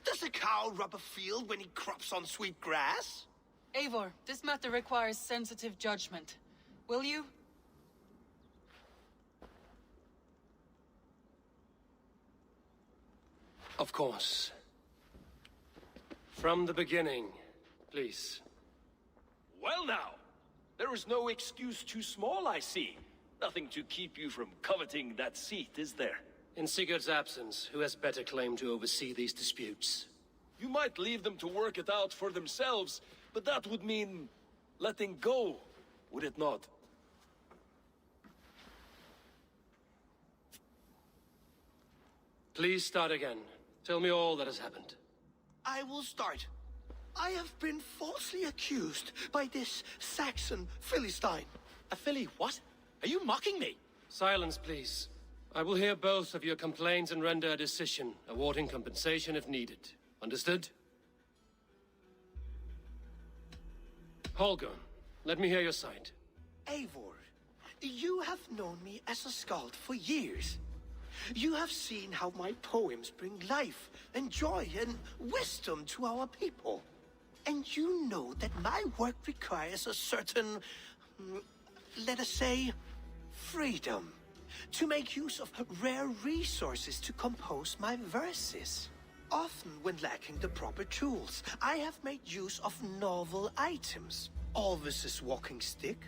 Does the cow rub a field when he crops on sweet grass? Eivor, this matter requires sensitive judgment. Will you? Of course. From the beginning, please. Well now, there is no excuse too small, I see. Nothing to keep you from coveting that seat, is there? In Sigurd's absence, who has better claim to oversee these disputes? You might leave them to work it out for themselves, but that would mean letting go, would it not? Please start again. Tell me all that has happened. I will start. I have been falsely accused by this Saxon Philistine. A Philly what? Are you mocking me? Silence, please. I will hear both of your complaints and render a decision, awarding compensation if needed. Understood? Holger, let me hear your side. Eivor, you have known me as a skald for years. You have seen how my poems bring life and joy and wisdom to our people. And you know that my work requires a certain, let us say, freedom. To make use of rare resources to compose my verses. Often when lacking the proper tools, I have made use of novel items. Alvis's walking stick,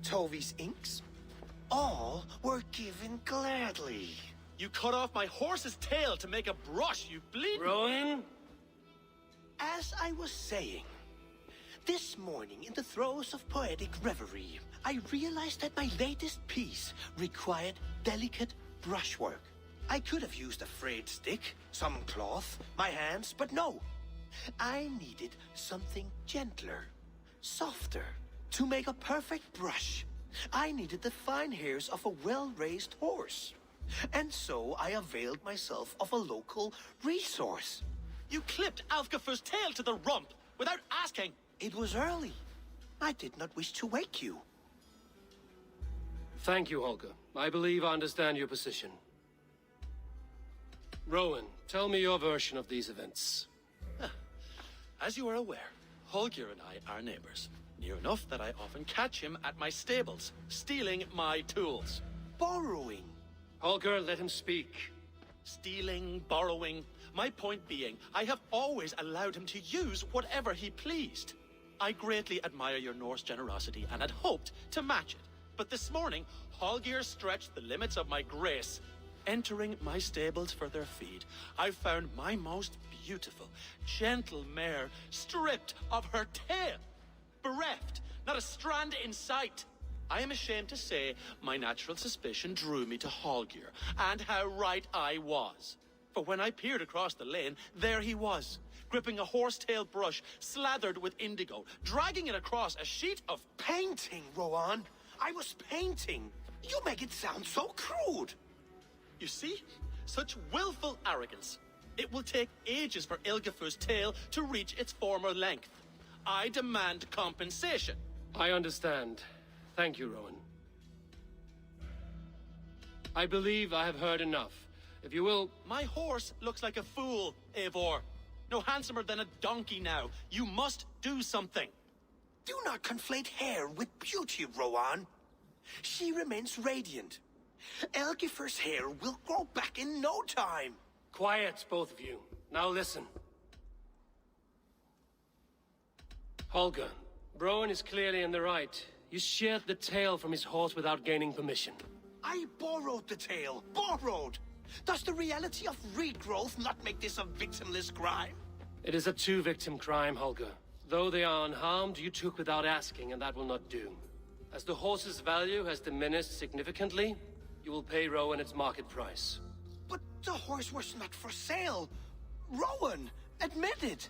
Tovi's inks, all were given gladly. You cut off my horse's tail to make a brush, you bleed. Rowan? As I was saying, This morning, in the throes of poetic reverie, I realized that my latest piece required delicate brushwork. I could have used a frayed stick, some cloth, my hands, but no. I needed something gentler, softer. To make a perfect brush, I needed the fine hairs of a well-raised horse. And so I availed myself of a local resource. You clipped Alfgafer's tail to the rump without asking. It was early. I did not wish to wake you. Thank you, Holger. I believe I understand your position. Rowan, tell me your version of these events. As you are aware, Holger and I are neighbors. Near enough that I often catch him at my stables, stealing my tools. Borrowing. Holger, let him speak. Stealing, borrowing. My point being, I have always allowed him to use whatever he pleased. I greatly admire your Norse generosity and had hoped to match it. But this morning, Holger stretched the limits of my grace. Entering my stables for their feed, I found my most beautiful, gentle mare stripped of her tail. Bereft, not a strand in sight. I am ashamed to say my natural suspicion drew me to Holger, and how right I was. For when I peered across the lane, there he was, gripping a horsetail brush slathered with indigo, dragging it across a sheet of... Painting, Rowan. I was painting. You make it sound so crude. You see? Such willful arrogance. It will take ages for Ilgifer's tail to reach its former length. I demand compensation. I understand. Thank you, Rowan. I believe I have heard enough. If you will... My horse looks like a fool, Eivor. No handsomer than a donkey now. You must do something. Do not conflate hair with beauty, Rowan. She remains radiant. Elgifer's hair will grow back in no time. Quiet, both of you. Now listen. Holger, Rowan is clearly in the right. You sheared the tail from his horse without gaining permission. I borrowed the tail. Borrowed! Does the reality of regrowth not make this a victimless crime? It is a two-victim crime, Holger. Though they are unharmed, you took without asking, and that will not do. As the horse's value has diminished significantly, you will pay Rowan its market price. But the horse was not for sale. Rowan, admit it.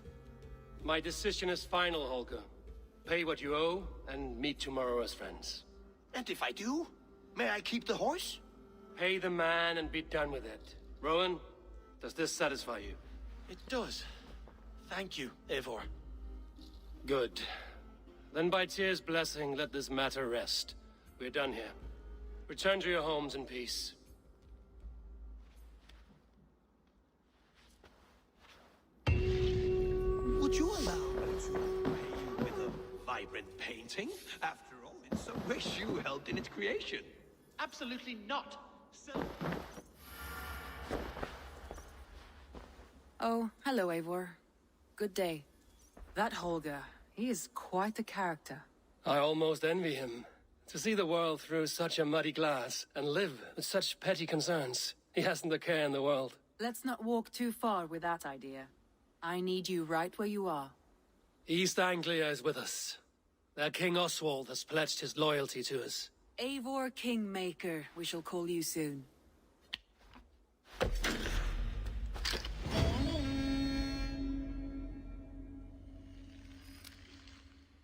My decision is final, Holger. Pay what you owe, and meet tomorrow as friends. And if I do, may I keep the horse? Pay the man and be done with it. Rowan, does this satisfy you? It does. Thank you, Eivor. Good. Then by Tyr's blessing, let this matter rest. We're done here. Return to your homes in peace. Would you allow me to pay you with a vibrant painting? After all, in some ways you helped in its creation. Absolutely not. Oh, hello, Eivor. Good day. That Holger, he is quite a character. I almost envy him. To see the world through such a muddy glass and live with such petty concerns. He hasn't a care in the world. Let's not walk too far with that idea. I need you right where you are. East Anglia is with us. Their King Oswald has pledged his loyalty to us. Eivor Kingmaker, we shall call you soon.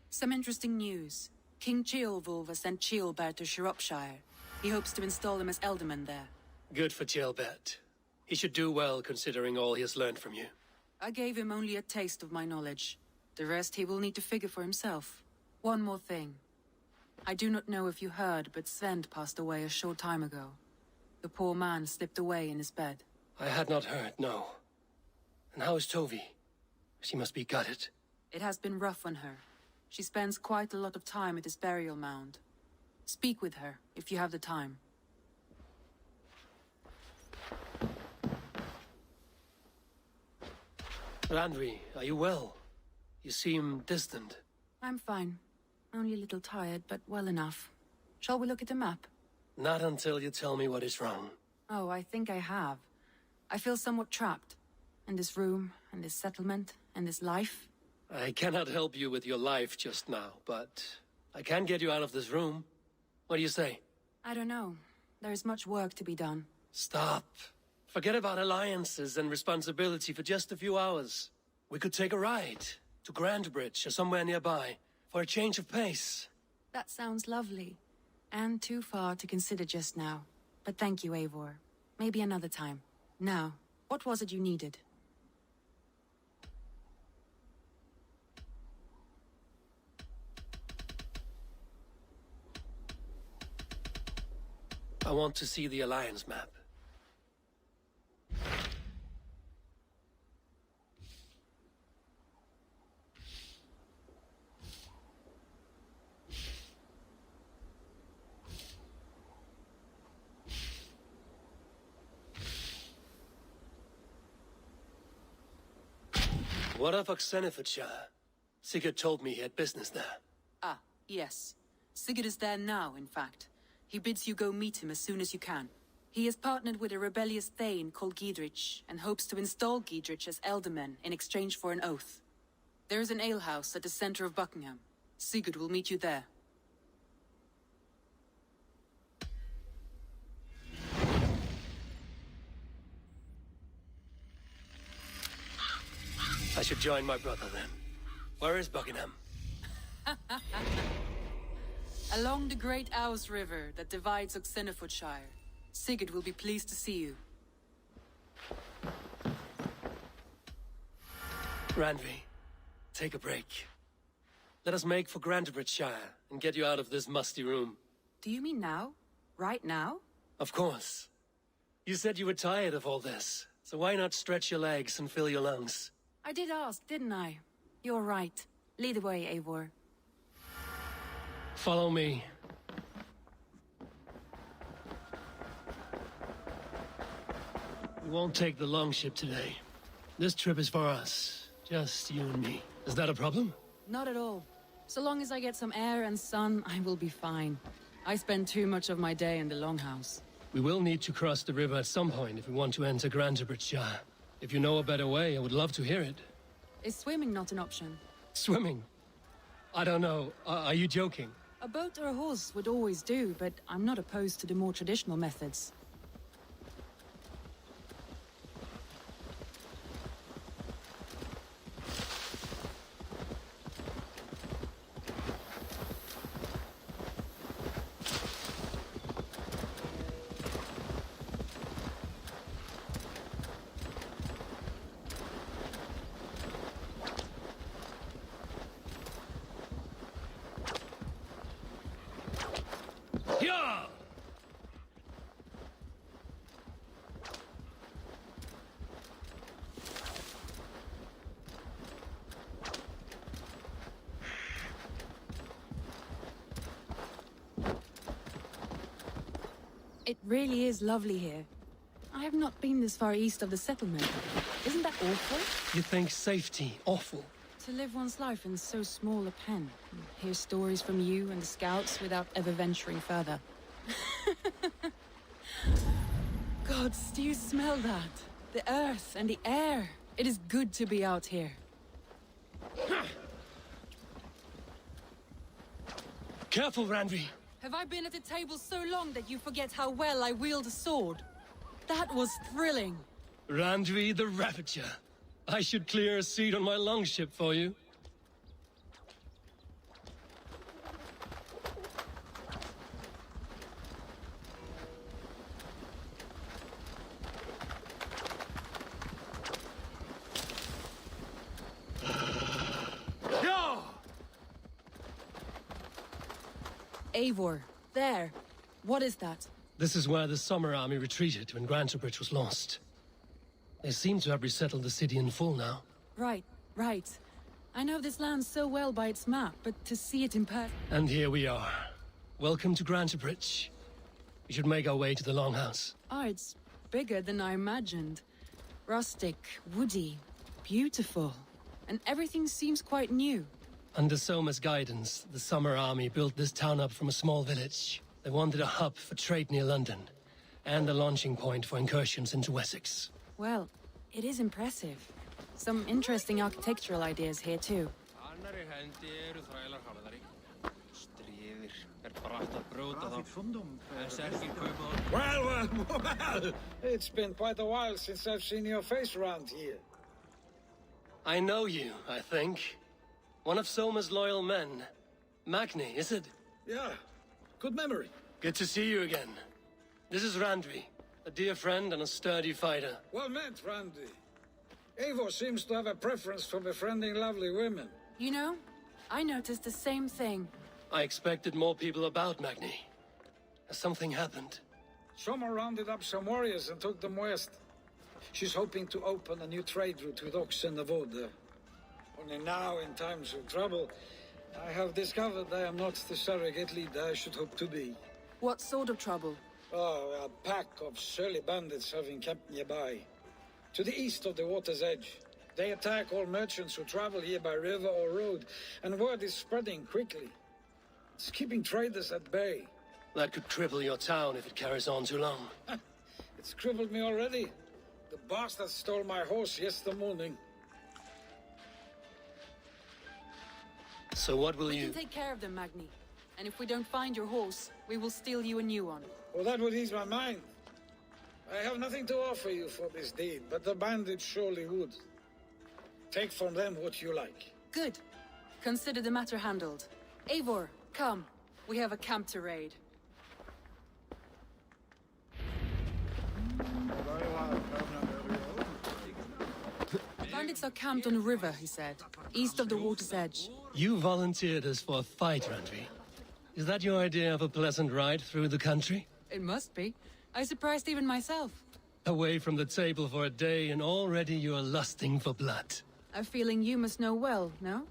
Some interesting news. King Ceolwulf has sent Ceolbert to Shropshire. He hopes to install him as Elderman there. Good for Ceolbert. He should do well considering all he has learned from you. I gave him only a taste of my knowledge. The rest he will need to figure for himself. One more thing. I do not know if you heard, but Svend passed away a short time ago. The poor man slipped away in his bed. I had not heard, no. And how is Tovi? She must be gutted. It has been rough on her. She spends quite a lot of time at his burial mound. Speak with her, if you have the time. Randvi, are you well? You seem distant. I'm fine. Only a little tired, but well enough. Shall we look at the map? Not until you tell me what is wrong. Oh, I think I have. I feel somewhat trapped. In this room, in this settlement, in this life. I cannot help you with your life just now, but I can get you out of this room. What do you say? I don't know. There's much work to be done. Stop. Forget about alliances and responsibility for just a few hours. We could take a ride to Grandbridge or somewhere nearby for a change of pace. That sounds lovely. And too far to consider just now. But thank you, Eivor. Maybe another time. Now, what was it you needed? I want to see the Alliance map. What of Oxenfordshire? Sigurd told me he had business there. Ah, yes. Sigurd is there now, in fact. He bids you go meet him as soon as you can. He has partnered with a rebellious Thane called Giedrich, and hopes to install Giedrich as Elderman in exchange for an oath. There is an alehouse at the center of Buckingham. Sigurd will meet you there. I should join my brother then. Where is Buckingham? Along the great Ouse River that divides Oxenfordshire. Sigurd will be pleased to see you. Randvi, take a break. Let us make for Grantebridgeshire and get you out of this musty room. Do you mean now? Right now? Of course. You said you were tired of all this, so why not stretch your legs and fill your lungs? I did ask, didn't I? You're right. Lead the way, Eivor. Follow me. We won't take the longship today. This trip is for us. Just you and me. Is that a problem? Not at all. So long as I get some air and sun, I will be fine. I spend too much of my day in the Longhouse. We will need to cross the river at some point if we want to enter Grantebridgeshire. If you know a better way, I would love to hear it. Is swimming not an option? Swimming? I don't know. Are you joking? A boat or a horse would always do, but I'm not opposed to the more traditional methods. It really is lovely here. I have not been this far east of the settlement. Isn't that awful? You think safety awful? To live one's life in so small a pen. And hear stories from you and the scouts without ever venturing further. Gods, do you smell that? The earth and the air. It is good to be out here. Careful, Randvi. Have I been at the table so long that you forget how well I wield a sword? That was thrilling. Randvi the Ravager. I should clear a seat on my longship for you. Eivor, there. What is that? This is where the Summer Army retreated when Grantebridge was lost. They seem to have resettled the city in full now. Right, right. I know this land so well by its map, but to see it in person... And here we are. Welcome to Grantebridge. We should make our way to the Longhouse. Oh, it's bigger than I imagined. Rustic, woody, beautiful. And everything seems quite new. Under Soma's guidance, the Summer Army built this town up from a small village. They wanted a hub for trade near London, and a launching point for incursions into Wessex. Well, it is impressive. Some interesting architectural ideas here, too. Annarri hendi eru þrælar harðari. Stríðir bratt að brjóta þá. En sterkir kaupa á. Well. It's been quite a while since I've seen your face around here. I know you, I think. One of Soma's loyal men. Magni, is it? Yeah, good memory. Good to see you again. This is Randvi, a dear friend and a sturdy fighter. Well met, Randy. Eivor seems to have a preference for befriending lovely women. You know, I noticed the same thing. I expected more people about Magni. Has something happened? Soma rounded up some warriors and took them west. She's hoping to open a new trade route with Ox and Avoda. Only now, in times of trouble, I have discovered I am not the surrogate leader I should hope to be. What sort of trouble? Oh, a pack of surly bandits have encamped nearby. To the east of the water's edge. They attack all merchants who travel here by river or road, and word is spreading quickly. It's keeping traders at bay. That could cripple your town if it carries on too long. It's crippled me already. The bastard stole my horse yesterday morning. So what will you... We can take care of them, Magni. And if we don't find your horse, we will steal you a new one. Well, that would ease my mind. I have nothing to offer you for this deed, but the bandits surely would. Take from them what you like. Good. Consider the matter handled. Eivor, come. We have a camp to raid. Bandits are camped on a river, he said, east of the water's edge. You volunteered us for a fight, Randvi. Is that your idea of a pleasant ride through the country? It must be. I surprised even myself. Away from the table for a day and already you are lusting for blood. A feeling you must know well, no?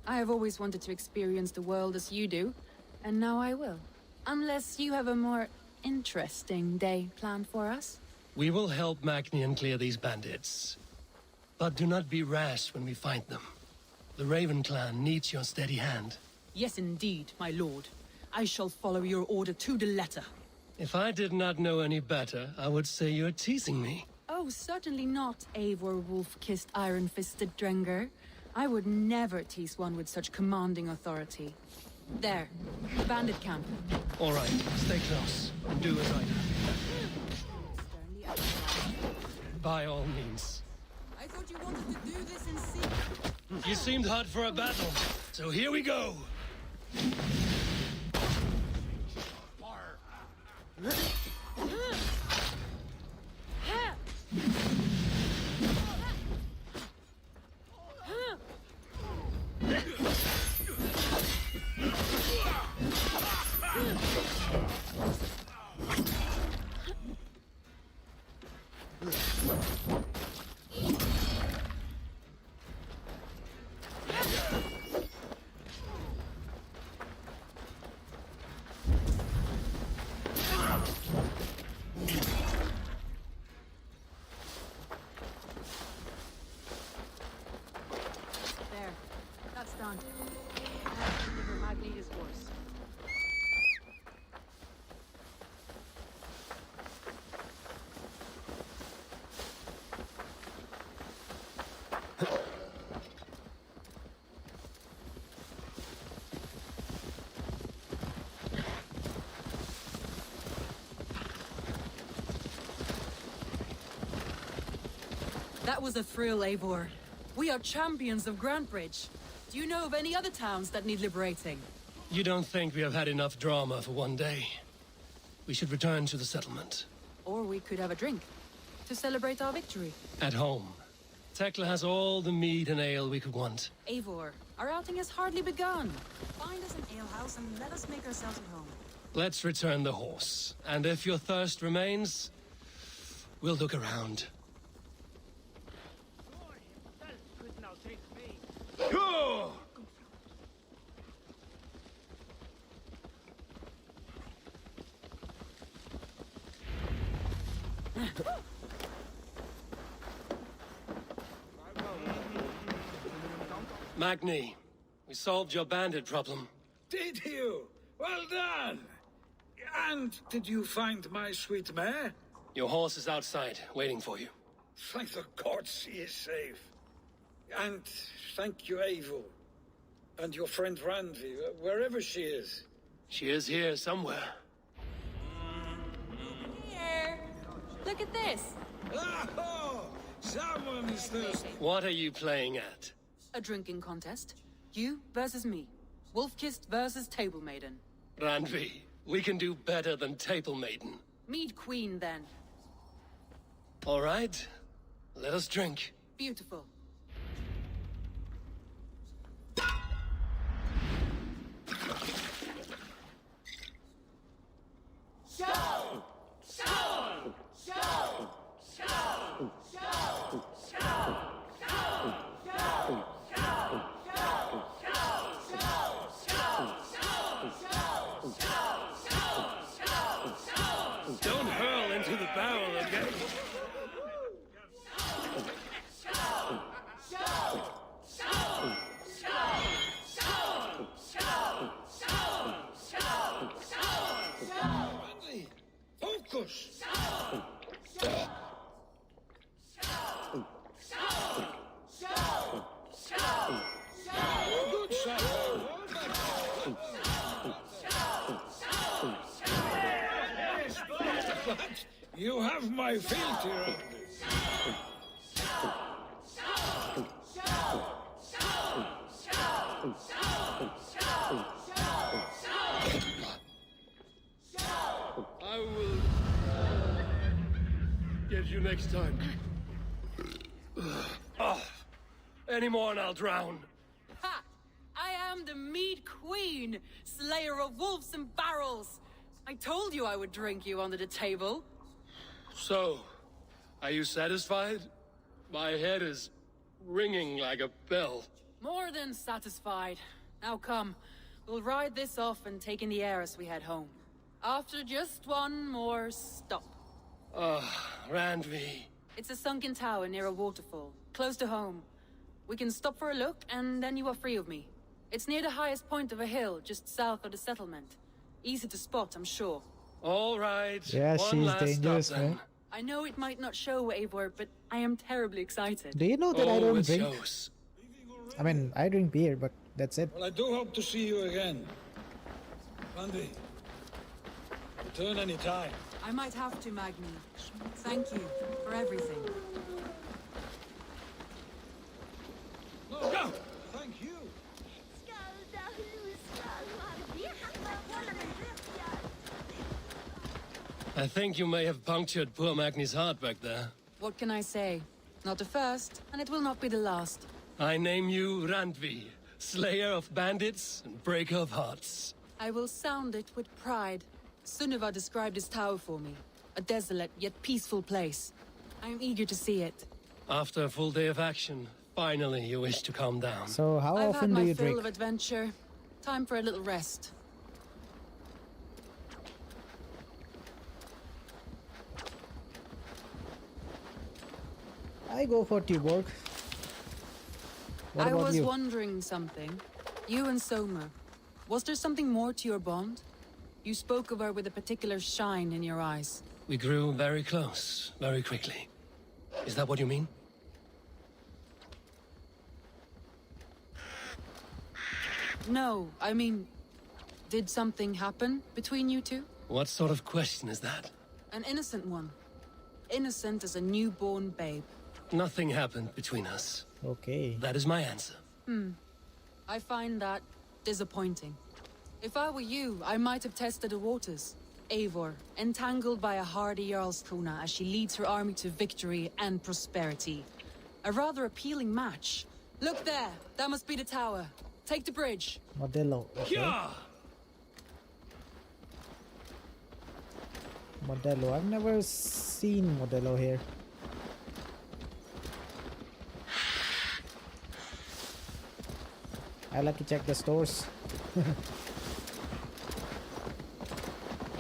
I have always wanted to experience the world as you do, and now I will. Unless you have a more interesting day planned for us? We will help Magni clear these bandits. But do not be rash when we find them. The Raven clan needs your steady hand. Yes, indeed, my lord. I shall follow your order to the letter. If I did not know any better, I would say you're teasing me. Oh, certainly not, Eivor wolf-kissed iron-fisted Drenger. I would never tease one with such commanding authority. There, the bandit camp. All right, stay close and do as I do. By all means. I thought you wanted to do this in secret. You seemed hot for a battle, so here we go. That was a thrill, Eivor. We are champions of Grantbridge. Do you know of any other towns that need liberating? You don't think we have had enough drama for one day? We should return to the settlement. Or we could have a drink, to celebrate our victory. At home. Tekla has all the mead and ale we could want. Eivor, our outing has hardly begun. Find us an alehouse and let us make ourselves at home. Let's return the horse. And if your thirst remains, we'll look around. Magni, we solved your bandit problem. Did you? Well done! And did you find my sweet mare? Your horse is outside, waiting for you. Thank the gods she is safe. And thank you, Eivor. And your friend Randvi, wherever she is. She is here somewhere. Here! Look at this! Oh, someone is thirsty. What are you playing at? A drinking contest. You versus me. Wolf-Kissed versus Table Maiden. Randvi, we can do better than Table Maiden. Mead Queen, then. All right, let us drink. Beautiful. Show! Show! Show! Show! Show! Don't hurl into the barrel again. Focus! Good shot. But you have my feet here. I will get you next time. Any more and I'll drown. Ha! I am the Mead Queen, slayer of wolves and barrels. I told you I would drink you under the table. So, are you satisfied? My head is ringing like a bell. More than satisfied. Now come, we'll ride this off and take in the air as we head home. After just one more stop. Randvi. It's a sunken tower near a waterfall, close to home. We can stop for a look, and then you are free of me. It's near the highest point of a hill, just south of the settlement. Easy to spot, I'm sure. All right. Yeah, one she's last dangerous, stop, then. man. I know it might not show, Eivor, but I am terribly excited. Do you know that I don't it drink? shows. I mean, I drink beer, but that's it. Well, I do hope to see you again. Randy, return any time. I might have to, Magni. Thank you for everything. No, thank you. I think you may have punctured poor Magni's heart back there. What can I say? Not the first, and it will not be the last. I name you Randvi, slayer of bandits and breaker of hearts. I will sound it with pride. Sunniva described this tower for me. A desolate yet peaceful place. I am eager to see it. After a full day of action, finally you wish to calm down. So how I've had often do my you fill drink? of adventure. Time for a little rest. I go for Tuborg. What I about was you? wondering something. You and Soma. Was there something more to your bond? You spoke of her with a particular shine in your eyes. We grew very close, very quickly. Is that what you mean? No, I mean... Did something happen between you two? What sort of question is that? An innocent one. Innocent as a newborn babe. Nothing happened between us. Okay. That is my answer. I find that disappointing. If I were you, I might have tested the waters. Eivor, entangled by a hardy Jarlskona as she leads her army to victory and prosperity. A rather appealing match. Look there! That must be the tower. Take the bridge. Modello. Okay. Yeah! Modello. I've never seen Modello here. I like to check the stores.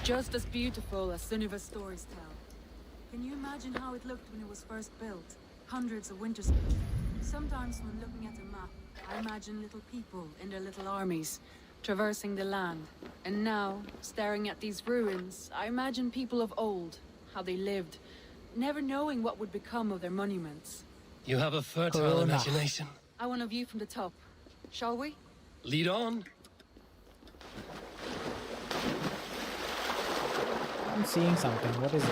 Just as beautiful as Sunniva's stories tell. Can you imagine how it looked when it was first built? Hundreds of winters. Sometimes when looking at a map, I imagine little people in their little armies, traversing the land. And now, staring at these ruins, I imagine people of old, how they lived, never knowing what would become of their monuments. You have a fertile Corona. imagination. I want a view from the top. Shall we? Lead on. I'm seeing something. What is it?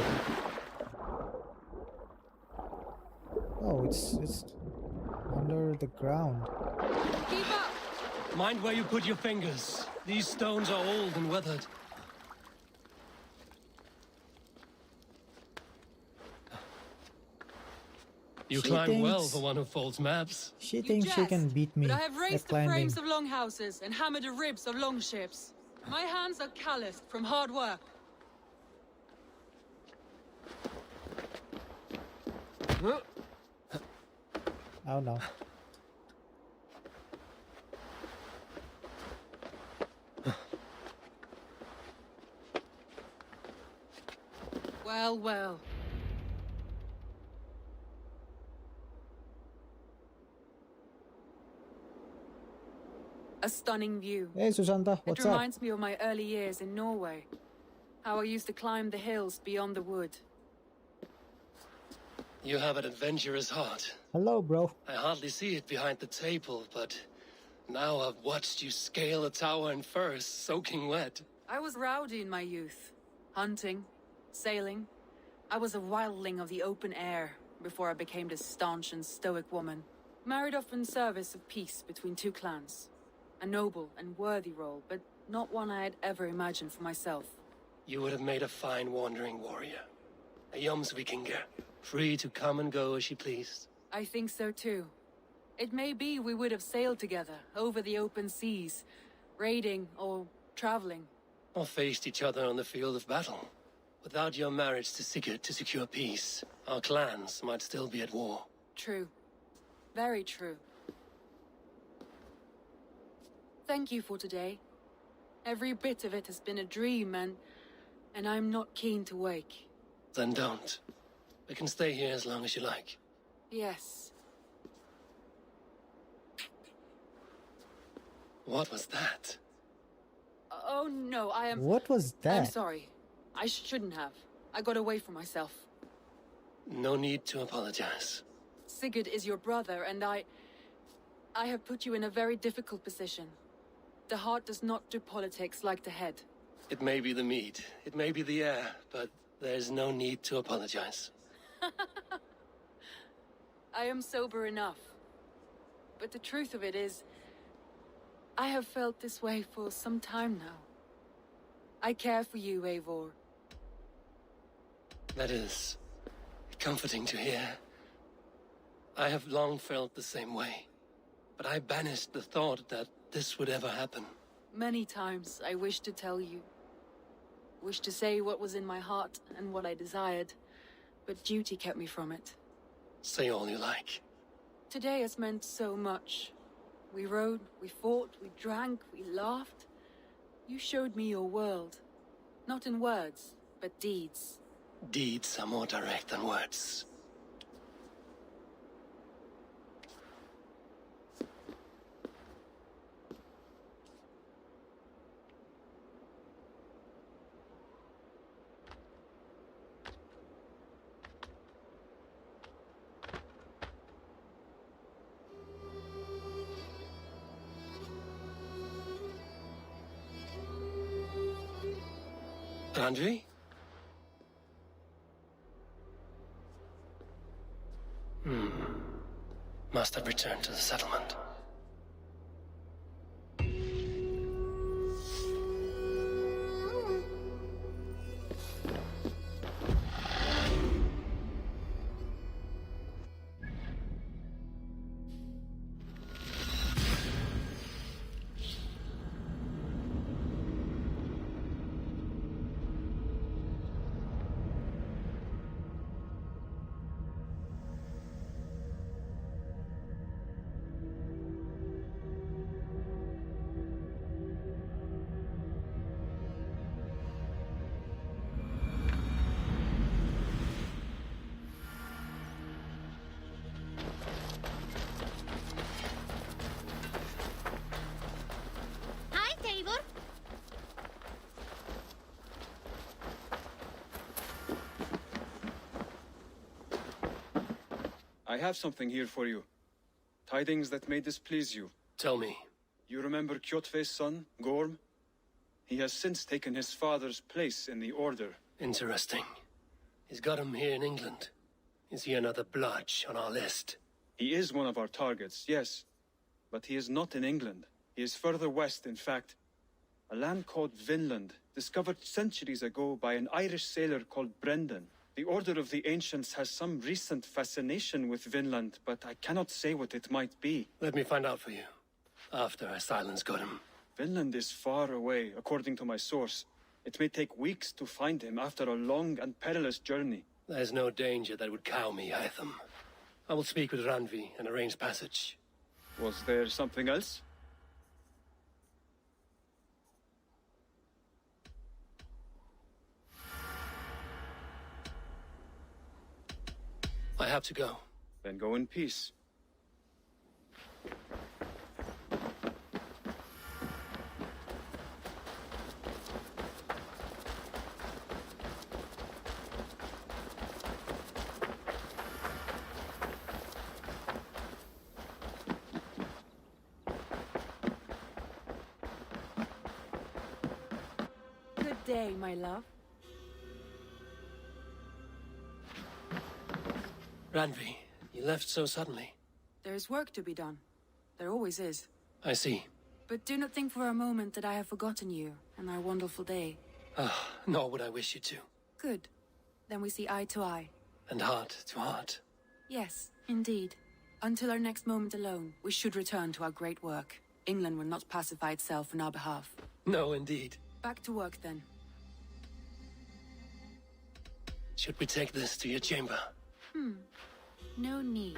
Oh, it's under the ground. Keep up! Mind where you put your fingers. These stones are old and weathered. You climb well for one who folds maps. She thinks she can beat me But I have at raised the climbing. frames of longhouses and hammered the ribs of longships. My hands are calloused from hard work. Oh no. Well, well. A stunning view. Hey Susanta, what's It up? reminds me of my early years in Norway. How I used to climb the hills beyond the wood. You have an adventurous heart. Hello, bro. I hardly see it behind the table, but now I've watched you scale a tower in furs, soaking wet. I was rowdy in my youth. Hunting, sailing. I was a wildling of the open air before I became this staunch and stoic woman. Married off in service of peace between two clans. A noble and worthy role, but not one I had ever imagined for myself. You would have made a fine wandering warrior. A Jomsvikinger, free to come and go as she pleased. I think so too. It may be we would have sailed together over the open seas, raiding or traveling. Or faced each other on the field of battle. Without your marriage to Sigurd to secure peace, our clans might still be at war. True. Very true. Thank you for today. Every bit of it has been a dream, and I'm not keen to wake. Then don't. We can stay here as long as you like. Yes. What was that? Oh no, I am... What was that? I'm sorry. I shouldn't have. I got away from myself. No need to apologize. Sigurd is your brother, and I have put you in a very difficult position. The heart does not do politics like the head. It may be the meat, it may be the air, but there's no need to apologize. I am sober enough. But the truth of it is, I have felt this way for some time now. I care for you, Eivor. That is comforting to hear. I have long felt the same way, but I banished the thought that this would ever happen. Many times I wished to tell you. Wished to say what was in my heart and what I desired, but duty kept me from it. Say all you like. Today has meant so much. We rode, we fought, we drank, we laughed. You showed me your world. Not in words, but deeds. Deeds are more direct than words. Andri? Must have returned to the settlement. Hi, Tabor. I have something here for you. Tidings that may displease you. Tell me. You remember Kjotve's son, Gorm? He has since taken his father's place in the Order. Interesting. He's got him here in England. Is he another blotch on our list? He is one of our targets, yes. But he is not in England. He is further west, in fact. A land called Vinland, discovered centuries ago by an Irish sailor called Brendan. The Order of the Ancients has some recent fascination with Vinland, but I cannot say what it might be. Let me find out for you, after I silence Godham. Vinland is far away, according to my source. It may take weeks to find him after a long and perilous journey. There's no danger that would cow me, Hytham. I will speak with Randvi and arrange passage. Was there something else? I have to go. Then go in peace. Good day, my love. Randvi, you left so suddenly. There is work to be done. There always is. I see. But do not think for a moment that I have forgotten you and our wonderful day. Nor would I wish you to. Good. Then we see eye to eye. And heart to heart. Yes, indeed. Until our next moment alone, we should return to our great work. England will not pacify itself on our behalf. No, indeed. Back to work, then. Should we take this to your chamber? No need.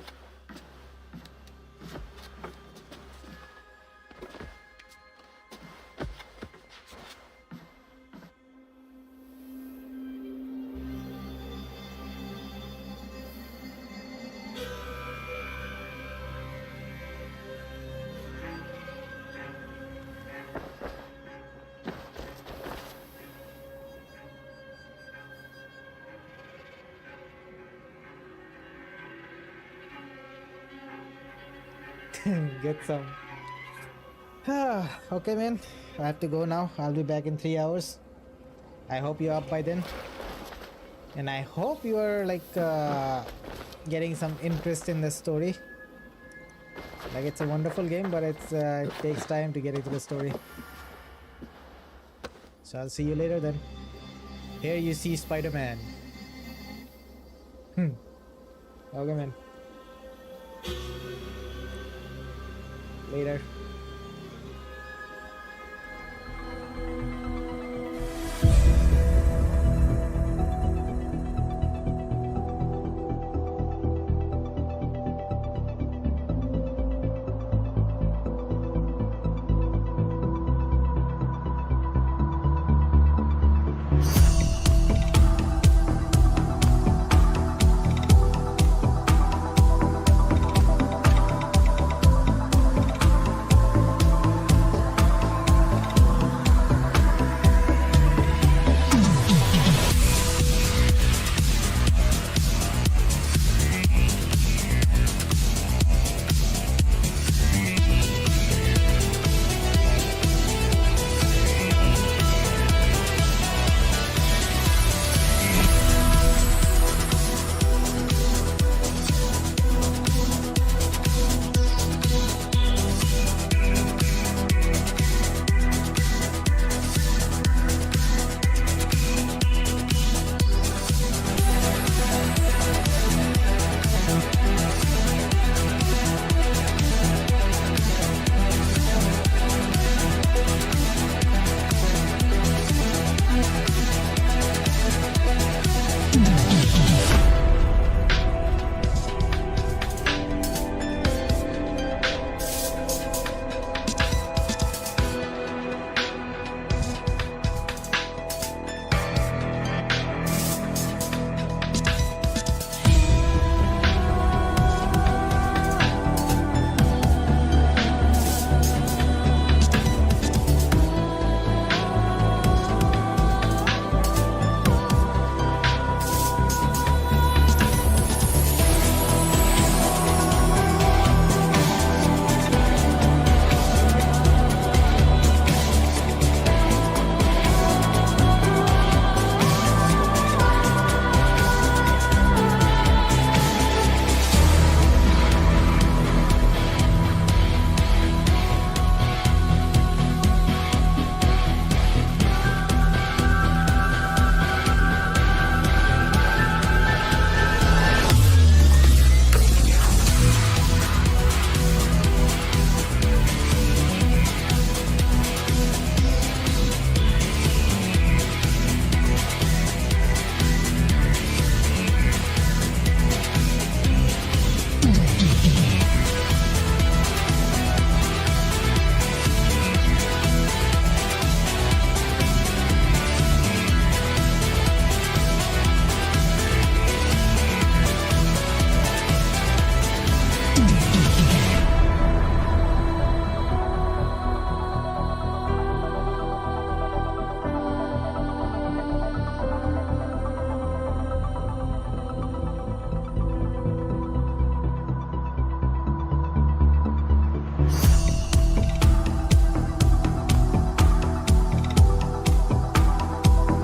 Get some. Okay, man. I have to go now. I'll be back in 3 hours. I hope you're up by then. And I hope you are like getting some interest in the story. Like, it's a wonderful game, but it takes time to get into the story. So I'll see you later then. Here you see Spider-Man. Okay, man. Later.